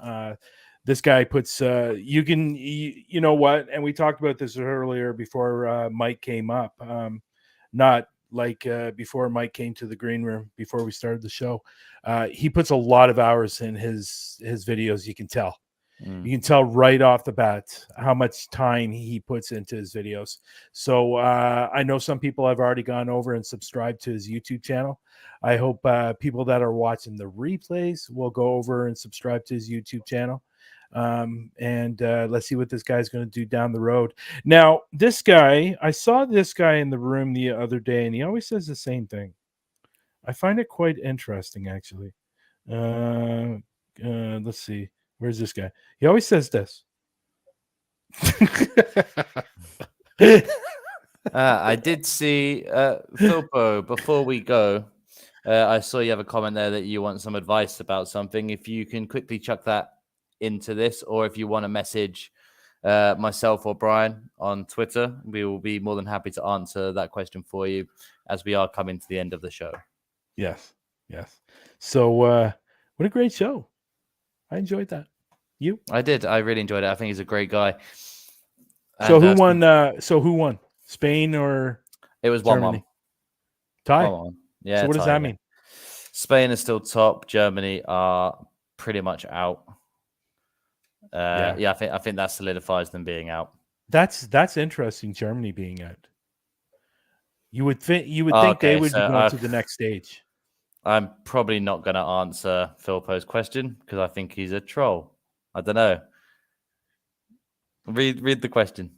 [SPEAKER 2] this guy puts. You know what? And we talked about this earlier before Mike came up. Not like before Mike came to the green room before we started the show. He puts a lot of hours in his videos. You can tell. You can tell right off the bat how much time he puts into his videos. So I know some people have already gone over and subscribed to his YouTube channel. I hope people that are watching the replays will go over and subscribe to his YouTube channel. And let's see what this guy's going to do down the road. Now, this guy, I saw this guy in the room the other day, and he always says the same thing. I find it quite interesting, actually. Let's see. Where's this guy? He always says this.
[SPEAKER 1] I did see Philpo, before we go, I saw you have a comment there that you want some advice about something. If you can quickly chuck that into this, or if you want to message myself or Brian on Twitter, we will be more than happy to answer that question for you as we are coming to the end of the show.
[SPEAKER 2] Yes. So what a great show. I enjoyed that. You?
[SPEAKER 1] I did. I really enjoyed it. I think he's a great guy.
[SPEAKER 2] So who won? Who won? Spain or
[SPEAKER 1] it was
[SPEAKER 2] Germany?
[SPEAKER 1] 1-1.
[SPEAKER 2] Tie.
[SPEAKER 1] 1-1. Yeah.
[SPEAKER 2] So what does that mean?
[SPEAKER 1] Spain is still top. Germany are pretty much out. I think that solidifies them being out.
[SPEAKER 2] That's interesting. Germany being out. You would think they would be going to the next stage.
[SPEAKER 1] I'm probably not going to answer Philpo's question because I think he's a troll. I don't know. Read the question.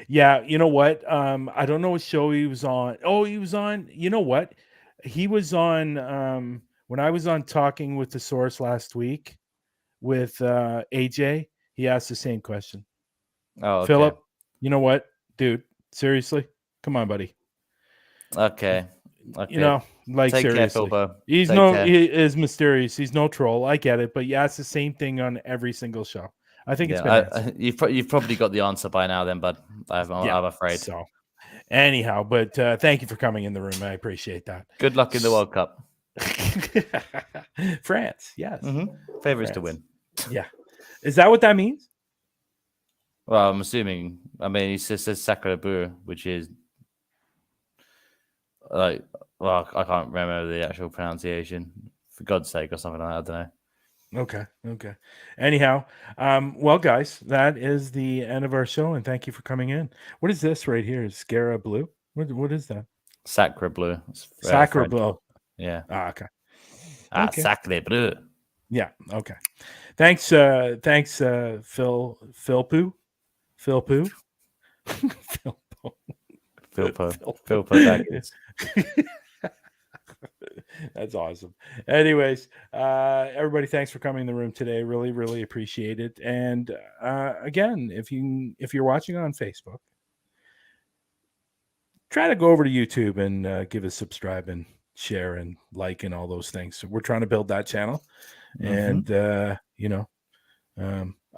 [SPEAKER 2] Yeah, you know what? I don't know what show he was on. Oh, he was on. You know what? He was on when I was on Talking with the Source last week with AJ. He asked the same question.
[SPEAKER 1] Oh, okay.
[SPEAKER 2] Philip, you know what, dude? Seriously, come on, buddy.
[SPEAKER 1] Okay.
[SPEAKER 2] You know, like
[SPEAKER 1] Take
[SPEAKER 2] seriously,
[SPEAKER 1] care,
[SPEAKER 2] he is mysterious. He's no troll. I get it, but you ask the same thing on every single show. I think it's been
[SPEAKER 1] you've probably got the answer by now, then, bud. I'm afraid.
[SPEAKER 2] So, anyhow, but thank you for coming in the room. I appreciate that.
[SPEAKER 1] Good luck in the World Cup.
[SPEAKER 2] France, yes.
[SPEAKER 1] Favorites to win.
[SPEAKER 2] Yeah. Is that what that means?
[SPEAKER 1] Well, I'm assuming. I mean, he says Sacre Bleu, which is like, well, I can't remember the actual pronunciation. For God's sake, or something like that. I don't know.
[SPEAKER 2] Okay. Anyhow, well, guys, that is the end of our show, and thank you for coming in. What is this right here? Scara Blue? What is that?
[SPEAKER 1] Sacre Bleu.
[SPEAKER 2] Sacre Bleu.
[SPEAKER 1] Yeah.
[SPEAKER 2] Okay.
[SPEAKER 1] Sacre Bleu.
[SPEAKER 2] Yeah. Okay. Thanks, Phil Poo. That's awesome. Anyways, everybody, thanks for coming in the room today. Really, really appreciate it. And again, if you're watching on Facebook, try to go over to YouTube and give us subscribe and share and like and all those things. So we're trying to build that channel. And you know,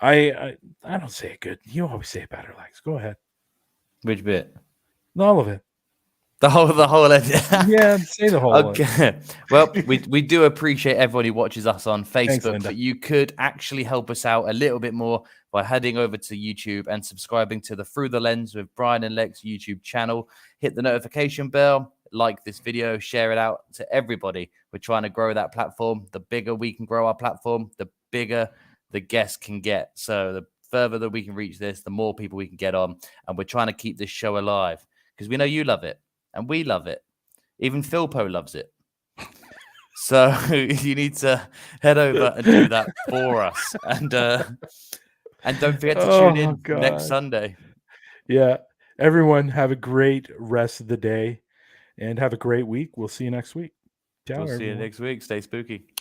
[SPEAKER 2] I don't say it good. You always say it better, Lex. Go ahead.
[SPEAKER 1] Which bit?
[SPEAKER 2] All of it.
[SPEAKER 1] The whole
[SPEAKER 2] yeah, say the whole.
[SPEAKER 1] Okay. Well, we do appreciate everybody who watches us on Facebook,
[SPEAKER 2] Thanks,
[SPEAKER 1] but you could actually help us out a little bit more by heading over to YouTube and subscribing to the Through the Lens with Bryan and Lex YouTube channel. Hit the notification bell, like this video, share it out to everybody. We're trying to grow that platform. The bigger we can grow our platform, the bigger the guests can get. So the further that we can reach this, the more people we can get on. And we're trying to keep this show alive because we know you love it and we love it. Even Philpo loves it. So you need to head over and do that for us. And don't forget to tune in next Sunday.
[SPEAKER 2] Yeah. Everyone have a great rest of the day and have a great week. We'll see you next week. Ciao,
[SPEAKER 1] We'll see you
[SPEAKER 2] everyone.
[SPEAKER 1] next week. Stay spooky.